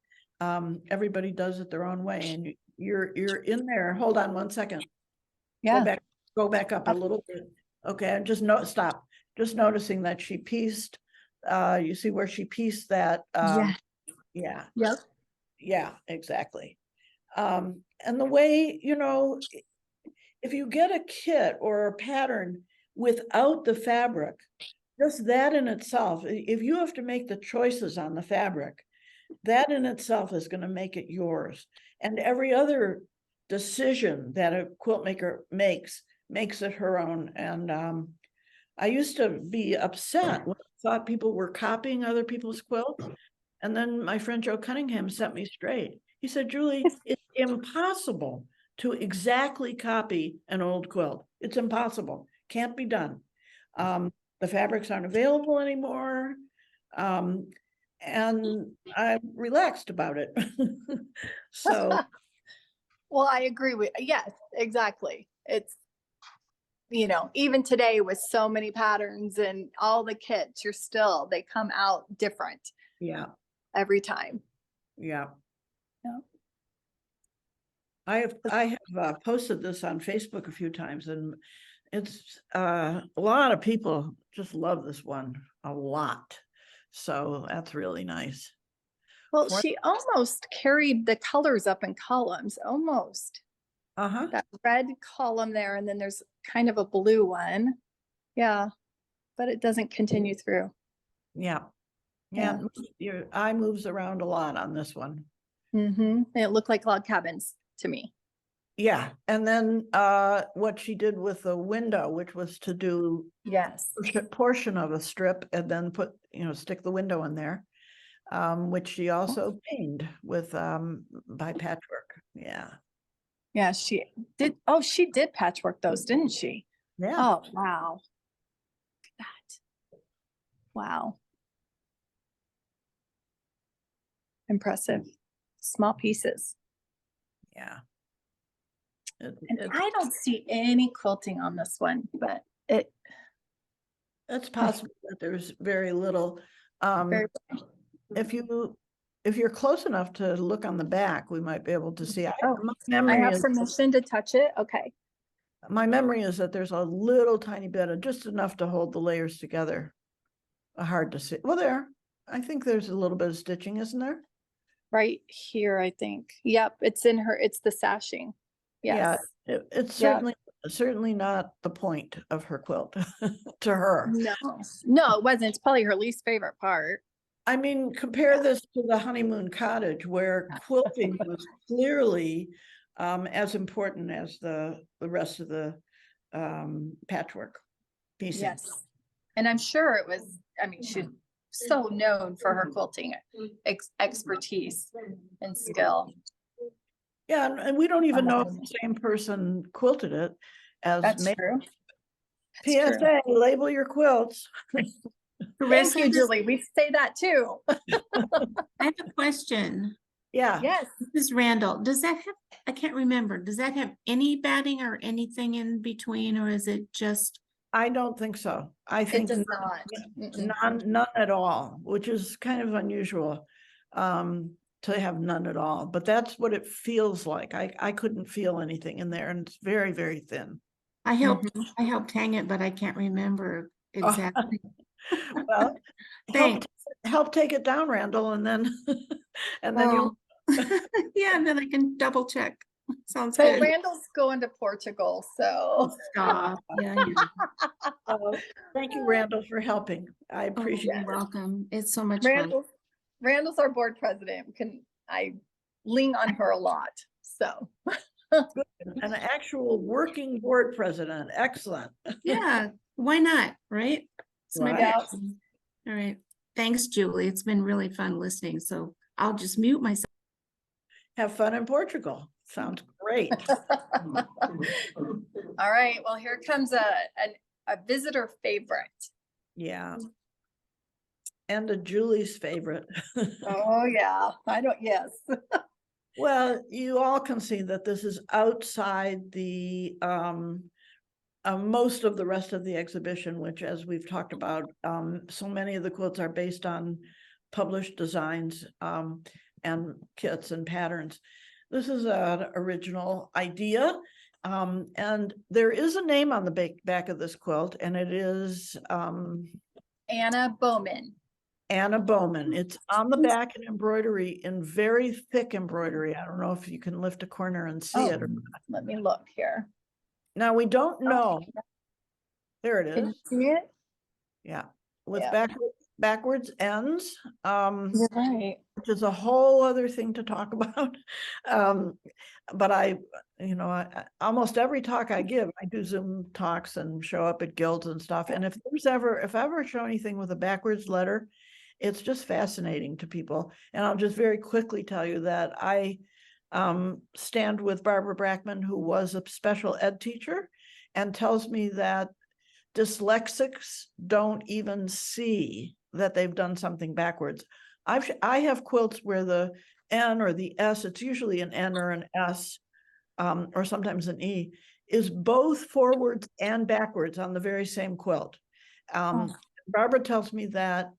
everybody does it their own way. And you're in there. Hold on one second. Yeah. Go back up a little bit. Okay, and stop. Just noticing that she pieced, you see where she pieced that. Yeah. Yep. Yeah, exactly. And the way, you know, if you get a kit or a pattern without the fabric, just that in itself, if you have to make the choices on the fabric, that in itself is going to make it yours. And every other decision that a quilt maker makes it her own. And I used to be upset when I thought people were copying other people's quilts. And then my friend Joe Cunningham set me straight. He said, Julie, it's impossible to exactly copy an old quilt. It's impossible. Can't be done. The fabrics aren't available anymore. And I'm relaxed about it. So. Well, I agree with, yes, exactly. It's, you know, even today with so many patterns and all the kits, they come out different. Yeah. Every time. Yeah. Yeah. I have posted this on Facebook a few times, and it's a lot of people just love this one a lot. So that's really nice. Well, she almost carried the colors up in columns, almost. That red column there, and then there's kind of a blue one. Yeah, but it doesn't continue through. Yeah. Yeah, your eye moves around a lot on this one. And it looked like log cabins to me. Yeah, and then what she did with the window, which was to do a portion of a strip and then put, you know, stick the window in there, which she also painted with by patchwork. Yeah, she did. Oh, she did patchwork those, didn't she? Yeah. Oh, wow. Look at that. Wow. Impressive. Small pieces. Yeah. And I don't see any quilting on this one, but it's possible that there's very little. If you're close enough to look on the back, we might be able to see. I have permission to touch it. Okay. My memory is that there's a little tiny bit of just enough to hold the layers together. Hard to see. Well, there. I think there's a little bit of stitching, isn't there? Right here, I think. Yep, it's in her, it's the sashing. Yeah, Yes. it's Yeah. certainly not the point of her quilt to her. No, it wasn't. It's probably her least favorite part. I mean, compare this to the honeymoon cottage where quilting was clearly as important as the rest of the patchwork piecing. Yes. And I'm sure it was, I mean, she's so known for her quilting expertise and skill. Yeah, and we don't even know if the same person quilted it as That's true. That's true. PSA, label your quilts. Thank Carissa, you, Julie. We say that too. I have a question. Yeah. Yes. This is Randall. Does that have, I can't remember, does that have any batting or anything in between, or is it just? I don't think so. I It think does not. Mm-mm. none at all, which is kind of unusual to have none at all. But that's what it feels like. I couldn't feel anything in there, and it's very, very thin. I helped hang it, but I can't remember exactly. Well, Thanks. help take it down, Randall, and then you'll. Yeah, and then I can double check. Sounds So good. Randall's going to Portugal, so. Stop. Yeah, Thank you, Randall, for helping. I appreciate you're it. welcome. It's so much fun. Randall's our board president. I lean on her a lot, so. An actual working board president. Excellent. Yeah, why not, right? It's my Right. passion. All right. Thanks, Julie. It's been really fun listening. So I'll just mute myself. Have fun in Portugal. Sounds great. All right, well, here comes a visitor favorite. Yeah. And a Julie's favorite. Oh, yeah, yes. Well, you all can see that this is outside the most of the rest of the exhibition, which, as we've talked about, so many of the quilts are based on published designs and kits and patterns. This is an original idea, and there is a name on the back of this quilt, and it is Anna Bowman. Anna Bowman. It's on the back in embroidery, in very thick embroidery. I don't know if you can lift a corner and see it. Or not. Let me look here. Now, we don't know. There it Can is. you see it? Yeah, with Yeah. backwards ends. You're right. Which is a whole other thing to talk about. But I almost every talk I give, I do Zoom talks and show up at guilds and stuff. And if I ever show anything with a backwards letter, it's just fascinating to people. And I'll just very quickly tell you that I stand with Barbara Brackman, who was a special ed teacher, and tells me that dyslexics don't even see that they've done something backwards. I have quilts where the N or the S, it's usually an N or an S, or sometimes an E, is both forwards and backwards on the very same quilt. Barbara tells me that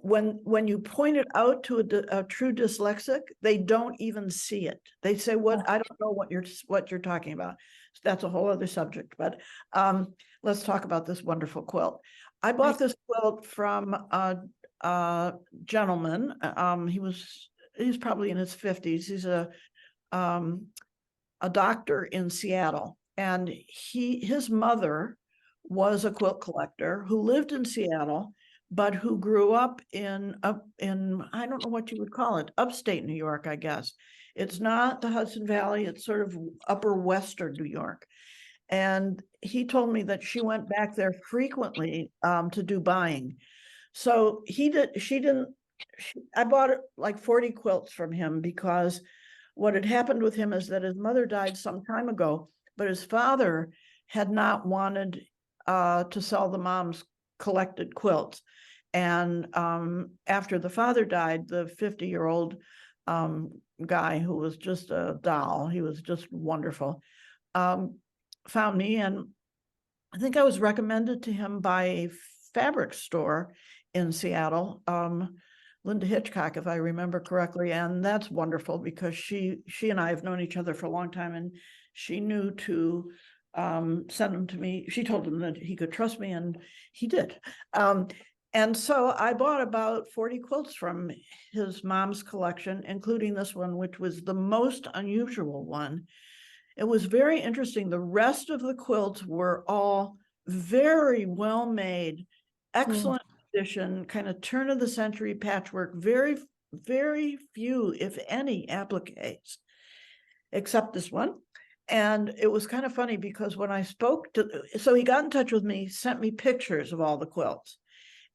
when you point it out to a true dyslexic, they don't even see it. They say, I don't know what you're talking about. That's a whole other subject, but let's talk about this wonderful quilt. I bought this quilt from a gentleman. He's probably in his 50s. He's a doctor in Seattle, and his mother was a quilt collector who lived in Seattle, but who grew up in I don't know what you would call it, upstate New York, I guess. It's not the Hudson Valley, it's sort of upper Western New York. And he told me that she went back there frequently to do buying. So I bought like 40 quilts from him, because what had happened with him is that his mother died some time ago, but his father had not wanted to sell the mom's collected quilts. And after the father died, the 50-year-old guy, who was just a doll, he was just wonderful, found me, and I think I was recommended to him by a fabric store in Seattle, Linda Hitchcock, if I remember correctly. And that's wonderful, because she and I have known each other for a long time, and she knew to send them to me. She told him that he could trust me, and he did. And so I bought about 40 quilts from his mom's collection, including this one, which was the most unusual one. It was very interesting. The rest of the quilts were all very well made, excellent condition, kind of turn of the century patchwork, very, very few, if any, appliques, except this one. And it was kind of funny because when I spoke to, so he got in touch with me, sent me pictures of all the quilts.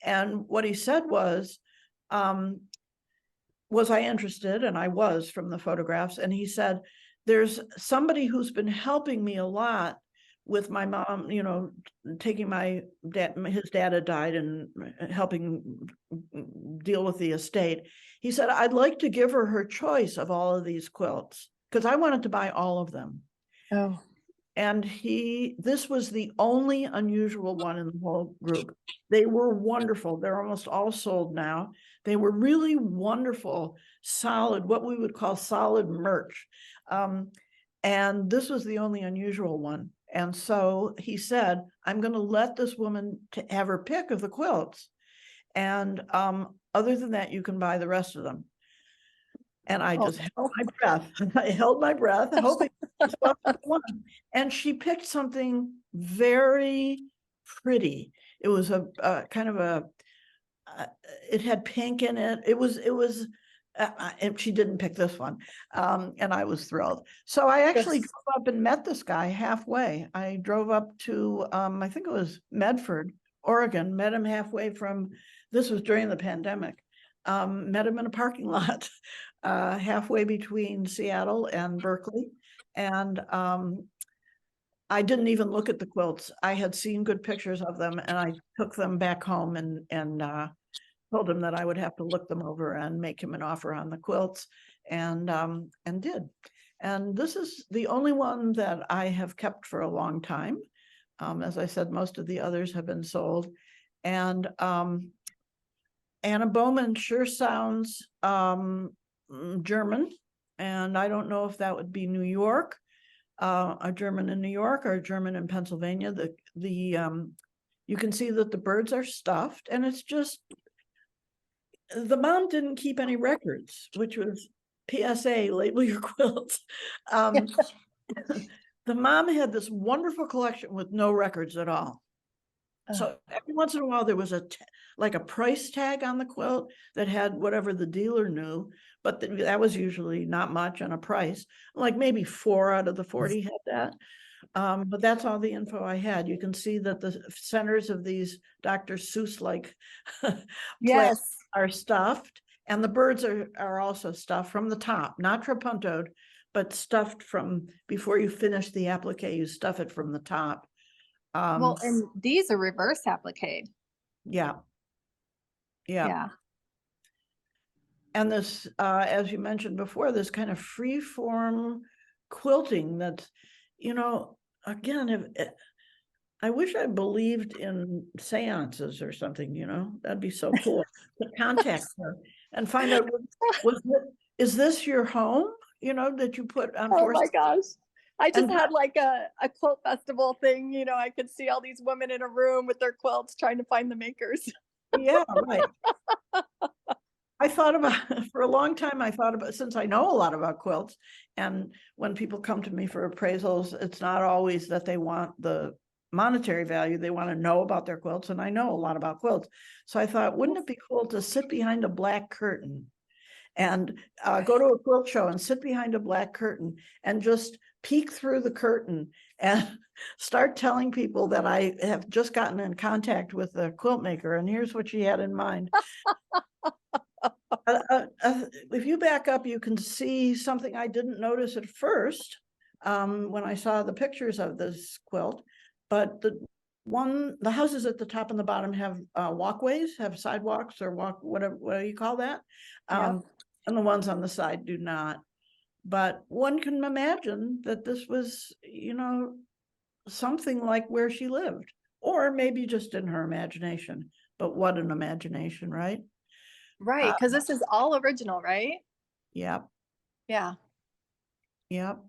And what he said was I interested? And I was, from the photographs. And he said, there's somebody who's been helping me a lot with my mom, you know, taking my dad, his dad had died, and helping deal with the estate. He said, I'd like to give her choice of all of these quilts because I wanted to buy all of them. Oh. And this was the only unusual one in the whole group. They were wonderful. They're almost all sold now. They were really wonderful, solid, what we would call solid merch. And this was the only unusual one. And so he said, I'm going to let this woman have her pick of the quilts. And other than that, you can buy the rest of them. And I just held my breath. I held my breath, hoping this was the one. And she picked something very pretty. It was a kind of a, it had pink in it. And she didn't pick this one. And I was thrilled. So I actually drove up and met this guy halfway. I drove up to, I think it was Medford, Oregon, met him halfway from, this was during the pandemic. Met him in a parking lot halfway between Seattle and Berkeley. And I didn't even look at the quilts. I had seen good pictures of them and I took them back home and told him that I would have to look them over and make him an offer on the quilts, and did. And this is the only one that I have kept for a long time. As I said, most of the others have been sold. And Anna Bowman sure sounds German, and I don't know if that would be New York, a German in New York or a German in Pennsylvania. You can see that the birds are stuffed, and it's just, the mom didn't keep any records, which was PSA, label your quilts. The mom had this wonderful collection with no records at all. So every once in a while, there was like a price tag on the quilt that had whatever the dealer knew, but that was usually not much on a price. Like maybe 4 out of the 40 had that. But that's all the info I had. You can see that the centers of these Dr. Seuss-like Yes. are stuffed, and the birds are also stuffed from the top, not trapuntoed, but stuffed from, before you finish the applique, you stuff it from the top. Well, and these are reverse applique. Yeah. And this, as you mentioned before, this kind of free form quilting that's, you know, again, I wish I believed in seances or something, you know, that'd be so cool to contact her and find out, is this your home, you know, that you put on? Oh my gosh. I just had like a quilt festival thing, you know, I could see all these women in a room with their quilts trying to find the makers. Yeah, right. I thought about, for a long time, since I know a lot about quilts, and when people come to me for appraisals, it's not always that they want the monetary value, they want to know about their quilts, and I know a lot about quilts. So I thought, wouldn't it be cool to sit behind a black curtain and go to a quilt show and sit behind a black curtain and just peek through the curtain and start telling people that I have just gotten in contact with a quilt maker and here's what she had in mind. If you back up, you can see something I didn't notice at first when I saw the pictures of this quilt, but the houses at the top and the bottom have walkways, have sidewalks or whatever, what do you call that? And the ones on the side do not. But one can imagine that this was, you know, something like where she lived, or maybe just in her imagination. But what an imagination, right? Right, because this is all original, right? Yep. Yeah. Yep.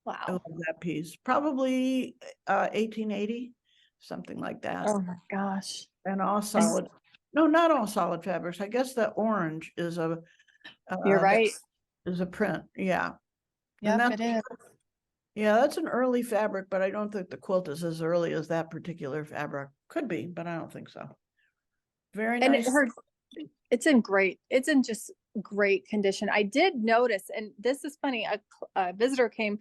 Wow. I love that piece. Probably 1880, something like that. Oh my gosh. And all solid. No, not all solid fabrics. I guess the orange is You're right. is a print. Yeah. And Yep, that's, it is. yeah, that's an early fabric, but I don't think the quilt is as early as that particular fabric. Could be, but I don't think so. Very And nice. it's in just great condition. I did notice, and this is funny, a visitor came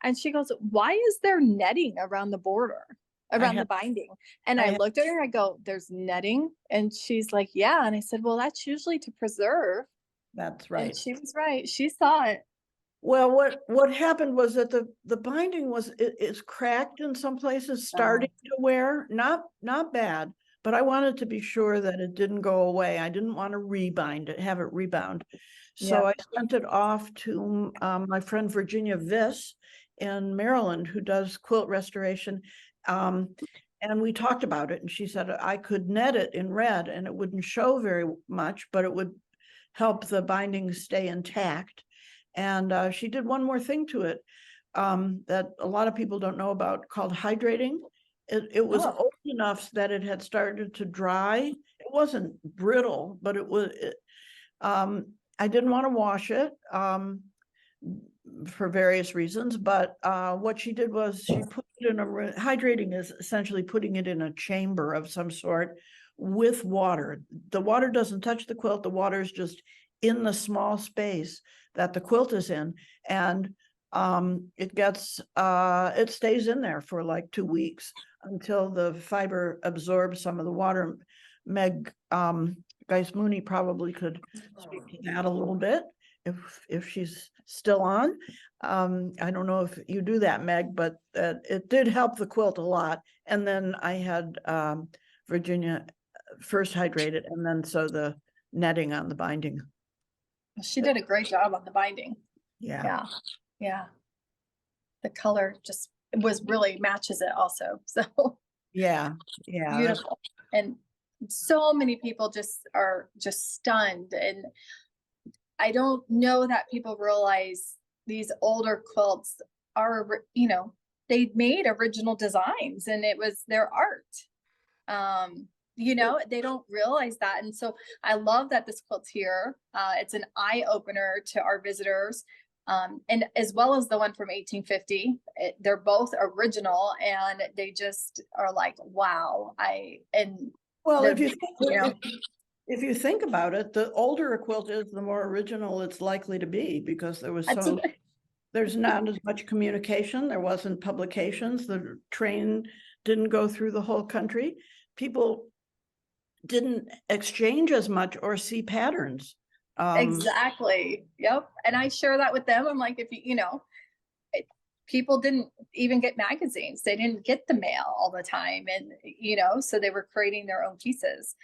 and she goes, why is there netting around the border, around the binding? And I looked at her, I go, there's netting? And she's like, yeah. And I said, well, that's usually to preserve. That's right. And she was right. She saw it. Well, what happened was that the binding it's cracked in some places, starting to wear, not bad, but I wanted to be sure that it didn't go away. I didn't want to rebind it, have it rebound. So I sent it off to my friend Virginia Viss in Maryland, who does quilt restoration. And we talked about it, and she said I could net it in red and it wouldn't show very much, but it would help the binding stay intact. And she did one more thing to it that a lot of people don't know about, called hydrating. It was old enough that it had started to dry. It wasn't brittle, but it was. I didn't want to wash it for various reasons, but what she did was she put it in hydrating is essentially putting it in a chamber of some sort with water. The water doesn't touch the quilt. The water is just in the small space that the quilt is in, and it stays in there for like 2 weeks until the fiber absorbs some of the water. Meg Geis-Mooney probably could speak to that a little bit if she's still on. I don't know if you do that, Meg, but it did help the quilt a lot. And then I had Virginia first hydrate it, and then sew the netting on the binding. She did a great job on the binding. Yeah. The color just really matches it also. So yeah, beautiful. And so many people are stunned. And I don't know that people realize these older quilts are, they made original designs and it was their art. They don't realize that. And so I love that this quilt's here. It's an eye opener to our visitors. And as well as the one from 1850, they're both original and they just are like, wow. If you think about it, the older a quilt is, the more original it's likely to be, because there's not as much communication. There wasn't publications. The train didn't go through the whole country. People didn't exchange as much or see patterns. Exactly. Yep. And I share that with them. I'm like, if people didn't even get magazines, they didn't get the mail all the time. And, so they were creating their own pieces.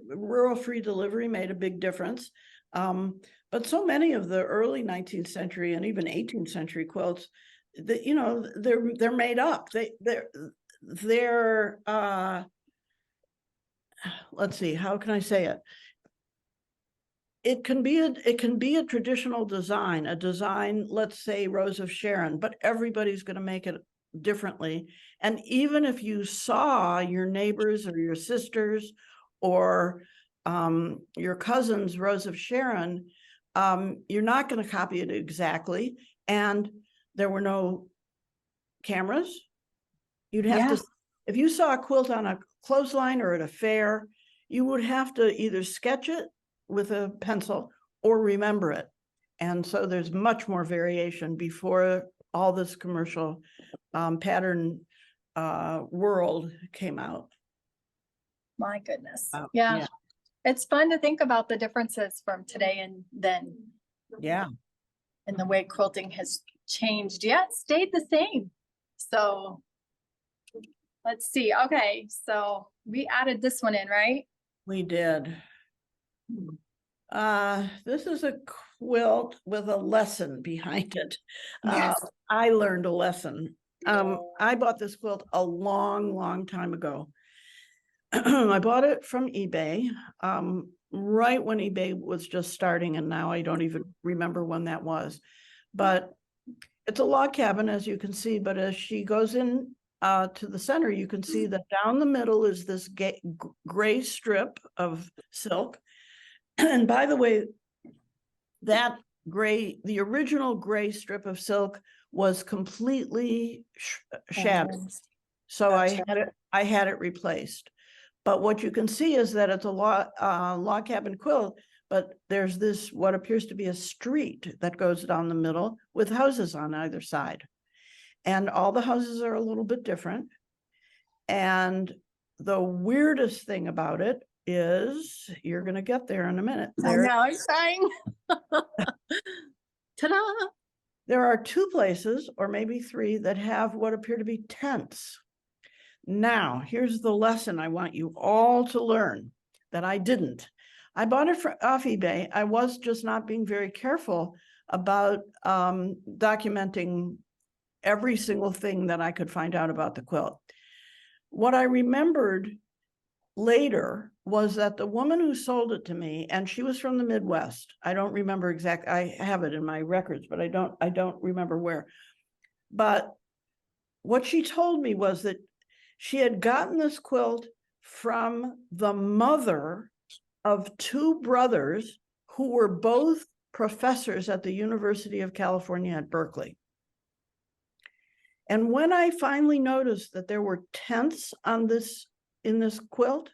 Rural free delivery made a big difference. But so many of the early 19th century and even 18th century quilts, they're made up. They're let's see, how can I say it? It can be a traditional design, let's say Rose of Sharon, but everybody's going to make it differently. And even if you saw your neighbors or your sisters or your cousin's Rose of Sharon, you're not going to copy it exactly. And there were no cameras. You'd have to, if you saw a quilt on a clothesline or at a fair, you would have to either sketch it with a pencil or remember it. And so there's much more variation before all this commercial pattern world came out. My goodness. Yeah. It's fun to think about the differences from today and then. Yeah. And the way quilting has changed, yet stayed the same. So let's see. Okay, so we added this one in, right? We did. This is a quilt with a lesson behind it. Yes. I learned a lesson. I bought this quilt a long time ago. I bought it from eBay, right when eBay was just starting, and now I don't even remember when that was. But it's a log cabin, as you can see, but as she goes in to the center, you can see that down the middle is this gray strip of silk. And by the way, that the original gray strip of silk was completely shattered. So Gotcha. I had it replaced. But what you can see is that it's a log cabin quilt, but there's this, what appears to be a street that goes down the middle with houses on either side. And all the houses are a little bit different. And the weirdest thing about it is, you're going to get there in a minute. Now I'm saying. Ta-da! There are 2 places, or maybe 3, that have what appear to be tents. Now, here's the lesson I want you all to learn that I didn't. I bought it off eBay. I was just not being very careful about documenting every single thing that I could find out about the quilt. What I remembered later was that the woman who sold it to me, and she was from the Midwest. I don't remember exactly. I have it in my records, but I don't remember where. But what she told me was that she had gotten this quilt from the mother of 2 brothers who were both professors at the University of California at Berkeley. And when I finally noticed that there were tents on in this quilt,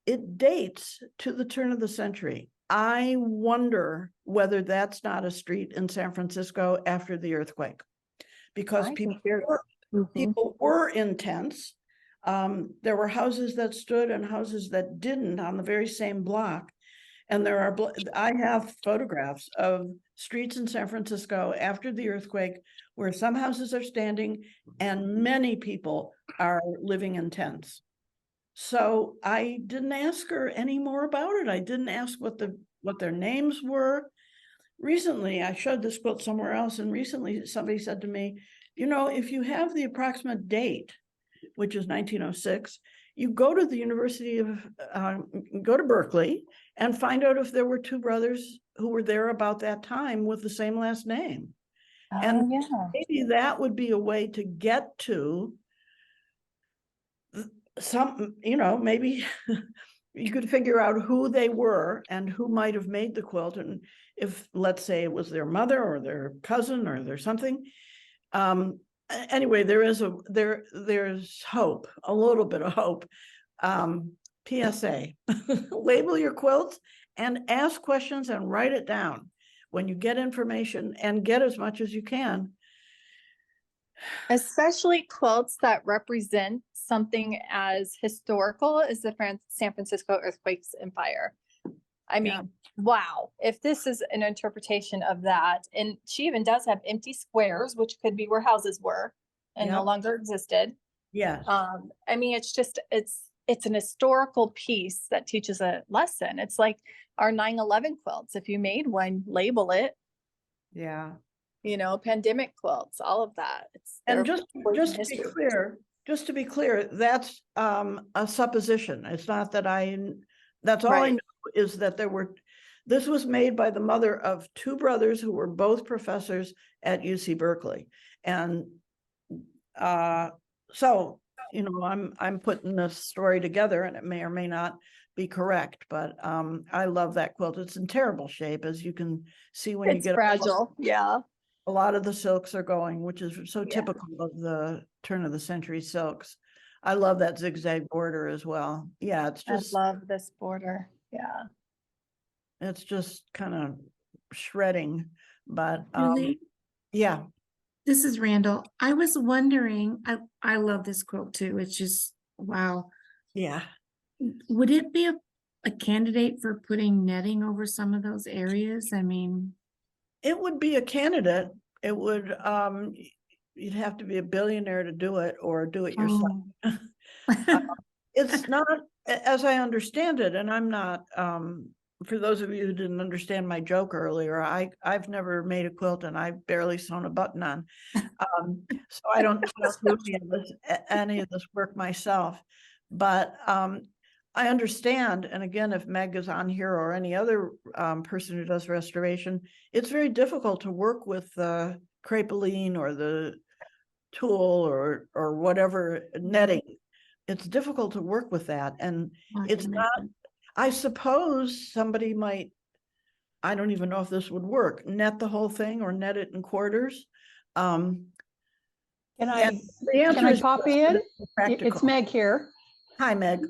it dates to the turn of the century. I wonder whether that's not a street in San Francisco after the earthquake, because people were in tents. There were houses that stood and houses that didn't on the very same block. And I have photographs of streets in San Francisco after the earthquake where some houses are standing and many people are living in tents. So I didn't ask her any more about it. I didn't ask what their names were. Recently, I showed this quilt somewhere else, and recently somebody said to me, you know, if you have the approximate date, which is 1906, you go to the University of, go to Berkeley and find out if there were 2 brothers who were there about that time with the same last name. And maybe that would be a way to get to some, you know, maybe you could figure out who they were and who might have made the quilt. And if, let's say, it was their mother or their cousin or there's something. Anyway, there's hope, a little bit of hope. PSA, label your quilts and ask questions and write it down when you get information, and get as much as you can. Especially quilts that represent something as historical as the San Francisco earthquakes and fire. I mean, wow, if this is an interpretation of that, and she even does have empty squares, which could be where houses were and no longer existed. Yes. I mean, it's just, it's an historical piece that teaches a lesson. It's like our 9/11 quilts. If you made one, label it. Yeah. You know, pandemic quilts, all of that. And just to be clear, that's a supposition. It's not that that's all I know is that this was made by the mother of 2 brothers who were both professors at UC Berkeley. And so, you know, I'm putting this story together, and it may or may not be correct, but I love that quilt. It's in terrible shape, as you can see when you get fragile. A lot of the silks are going, which is so typical of the turn of the century silks. I love that zigzag border as well. Yeah, it's just, I love this border. Yeah. It's just kind of shredding, but Julie, yeah. this is Randall. I was wondering, I love this quilt too. It's just, wow. Yeah. Would it be a candidate for putting netting over some of those areas? I mean, it would be a candidate. It would, you'd have to be a billionaire to do it, or do it yourself. It's not, as I understand it, and I'm not, for those of you who didn't understand my joke earlier, I've never made a quilt and I've barely sewn a button on. So I don't do any of this work myself, but I understand. And again, if Meg is on here or any other person who does restoration, it's very difficult to work with the crepeline or the tulle or whatever netting, it's difficult to work with that. And I it's can not, imagine. I suppose somebody might, I don't even know if this would work, net the whole thing or net it in quarters. Can and I, the can answer I is pop yes, in? but it's It's practical. Meg here. Hi, Meg.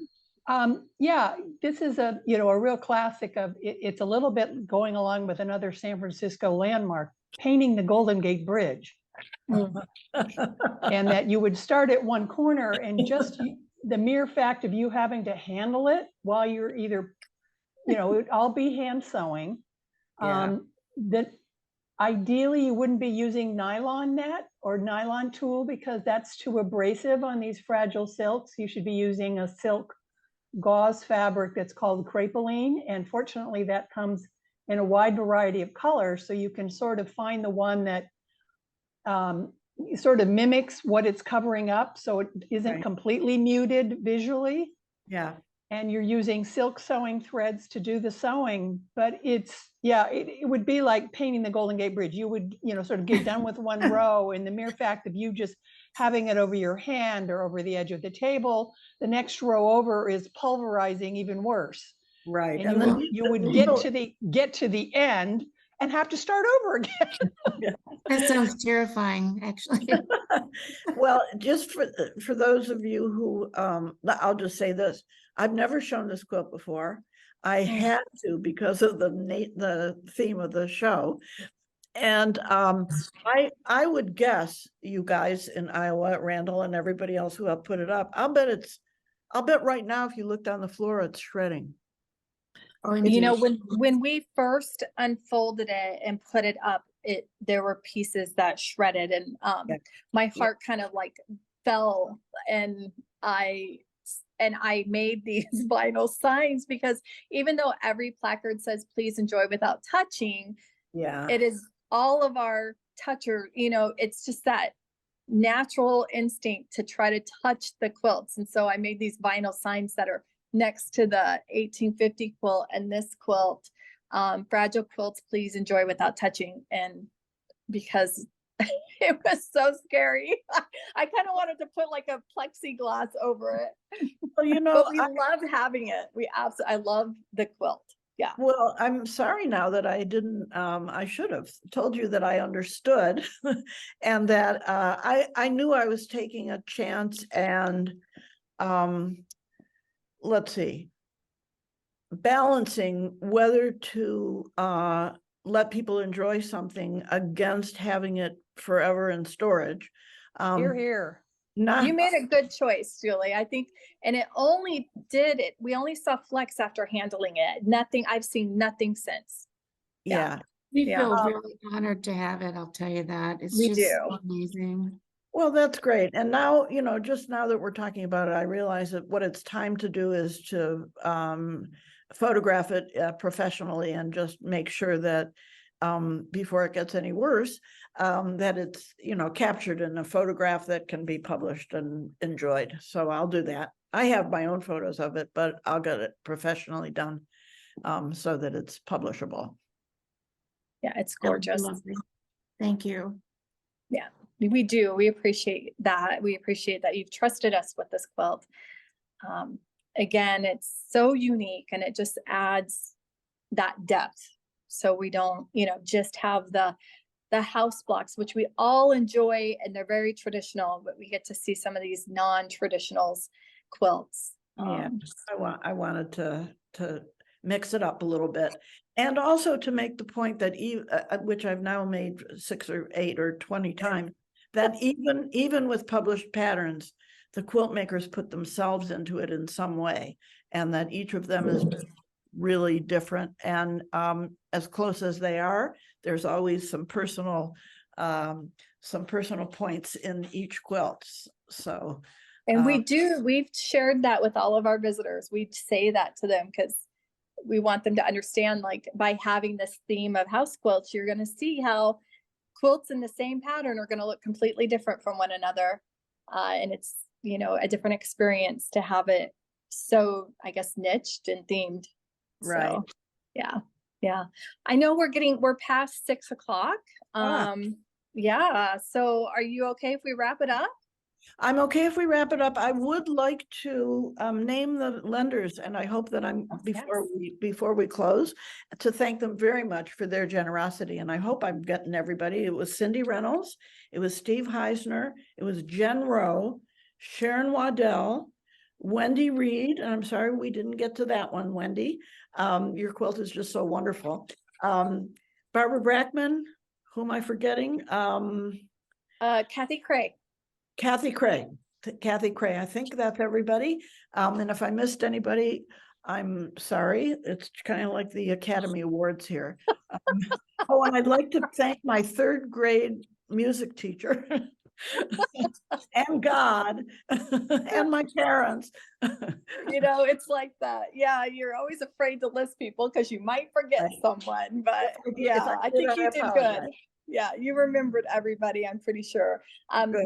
Yeah, this is a, a real classic of, it's a little bit going along with another San Francisco landmark, painting the Golden Gate Bridge. And that you would start at one corner and just the mere fact of you having to handle it while you're either, it would all be hand sewing. Yeah. That ideally you wouldn't be using nylon net or nylon tulle because that's too abrasive on these fragile silks. You should be using a silk gauze fabric that's called crepeline. And fortunately that comes in a wide variety of colors. So you can sort of find the one that sort of mimics what it's covering up. So it isn't Right. completely muted visually. Yeah. And you're using silk sewing threads to do the sewing, but it's, it would be like painting the Golden Gate Bridge. You would, sort of get done with one row, and the mere fact of you just having it over your hand or over the edge of the table, the next row over is pulverizing even worse. Right. And you would get to the end and have to start over again. That sounds terrifying, actually. Well, just for those of you who, I'll just say this, I've never shown this quilt before. I had to because of the theme of the show. And I would guess you guys in Iowa, Randall and everybody else who have put it up, I'll bet right now if you looked on the floor, it's shredding. Oh, When we first unfolded it and put it up, there were pieces that shredded, and my heart kind of like fell, and I made these vinyl signs because even though every placard says please enjoy without touching, it is all of our toucher, it's just that natural instinct to try to touch the quilts. And so I made these vinyl signs that are next to the 1850 quilt and this quilt, fragile quilts, please enjoy without touching. And because it was so scary, I kind of wanted to put like a plexiglass over it. Well, but we love having it. I love the quilt. Yeah. Well, I'm sorry now that I didn't, I should have told you that I understood and that I knew I was taking a chance and let's see, balancing whether to let people enjoy something against having it forever in storage. Hear, hear. You made a good choice, Julie. I think, and we only saw flex after handling it. Nothing, I've seen nothing since. Yeah. We feel really honored to have it. I'll tell you that. It's just so amazing. Well, that's great. And now, just now that we're talking about it, I realize that what it's time to do is to photograph it professionally and just make sure that before it gets any worse, that it's, captured in a photograph that can be published and enjoyed. So I'll do that. I have my own photos of it, but I'll get it professionally done so that it's publishable. Yeah, it's gorgeous. Thank you. Yeah, we do. We appreciate that. We appreciate that you've trusted us with this quilt. Again, it's so unique and it just adds that depth. So we don't, just have the house blocks, which we all enjoy, and they're very traditional, but we get to see some of these non-traditionals quilts. Yeah, I wanted to mix it up a little bit, and also to make the point that which I've now made 6 or 8 or 20 times, that even with published patterns, the quilt makers put themselves into it in some way, and that each of them is really different. And as close as they are, there's always some personal points in each quilt. So, and we've shared that with all of our visitors. We say that to them because we want them to understand, like, by having this theme of house quilts, you're going to see how quilts in the same pattern are going to look completely different from one another. And it's, a different experience to have it so, I guess, niched and themed. Right. So, yeah. I know we're past 6 o'clock. Yeah, so are you okay if we wrap it up? I'm okay if we wrap it up. I would like to name the lenders, and I hope that I'm before we close, to thank them very much for their generosity. And I hope I'm getting everybody. It was Cindy Reynolds, it was Steve Heisner, it was Jen Rowe, Sharon Waddell, Wendy Reed, and I'm sorry we didn't get to that one, Wendy. Your quilt is just so wonderful. Barbara Brackman, who am I forgetting? Kathy Craig. Kathy Craig. I think that's everybody. And if I missed anybody, I'm sorry. It's kind of like the Academy Awards here. Oh, and I'd like to thank my 3rd grade music teacher and God and my parents. You know, it's like that. Yeah, you're always afraid to list people because you might forget someone, but yeah, I think you did good. Yeah, you remembered everybody, I'm pretty sure.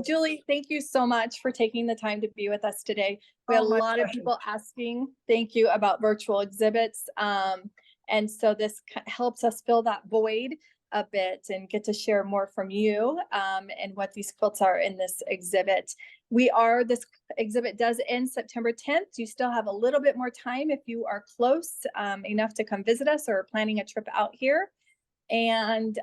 Julie, thank you so much for taking the time to be with us today. We had a lot of people asking, thank you, about virtual exhibits. And so this helps us fill that void a bit and get to share more from you and what these quilts are in this exhibit. This exhibit does end September 10th. You still have a little bit more time if you are close enough to come visit us or are planning a trip out here. And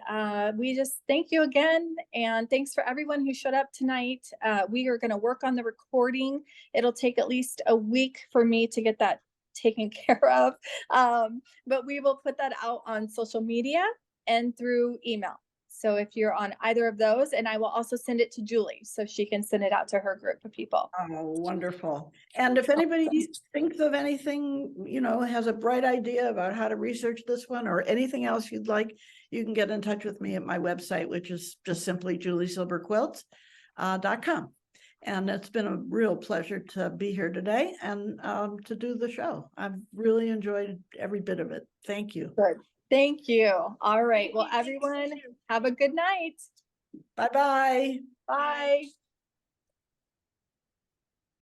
we just thank you again. And thanks for everyone who showed up tonight. We are going to work on the recording. It'll take at least a week for me to get that taken care of. But we will put that out on social media and through email. So if you're on either of those, and I will also send it to Julie so she can send it out to her group of people. Oh, wonderful. And if anybody thinks of anything, has a bright idea about how to research this one or anything else you'd like, you can get in touch with me at my website, which is just simply juliesilberquilts.com. And it's been a real pleasure to be here today and to do the show. I've really enjoyed every bit of it. Thank you. Good. Thank you. All right. Well, everyone, have a good night. Bye-bye. Bye.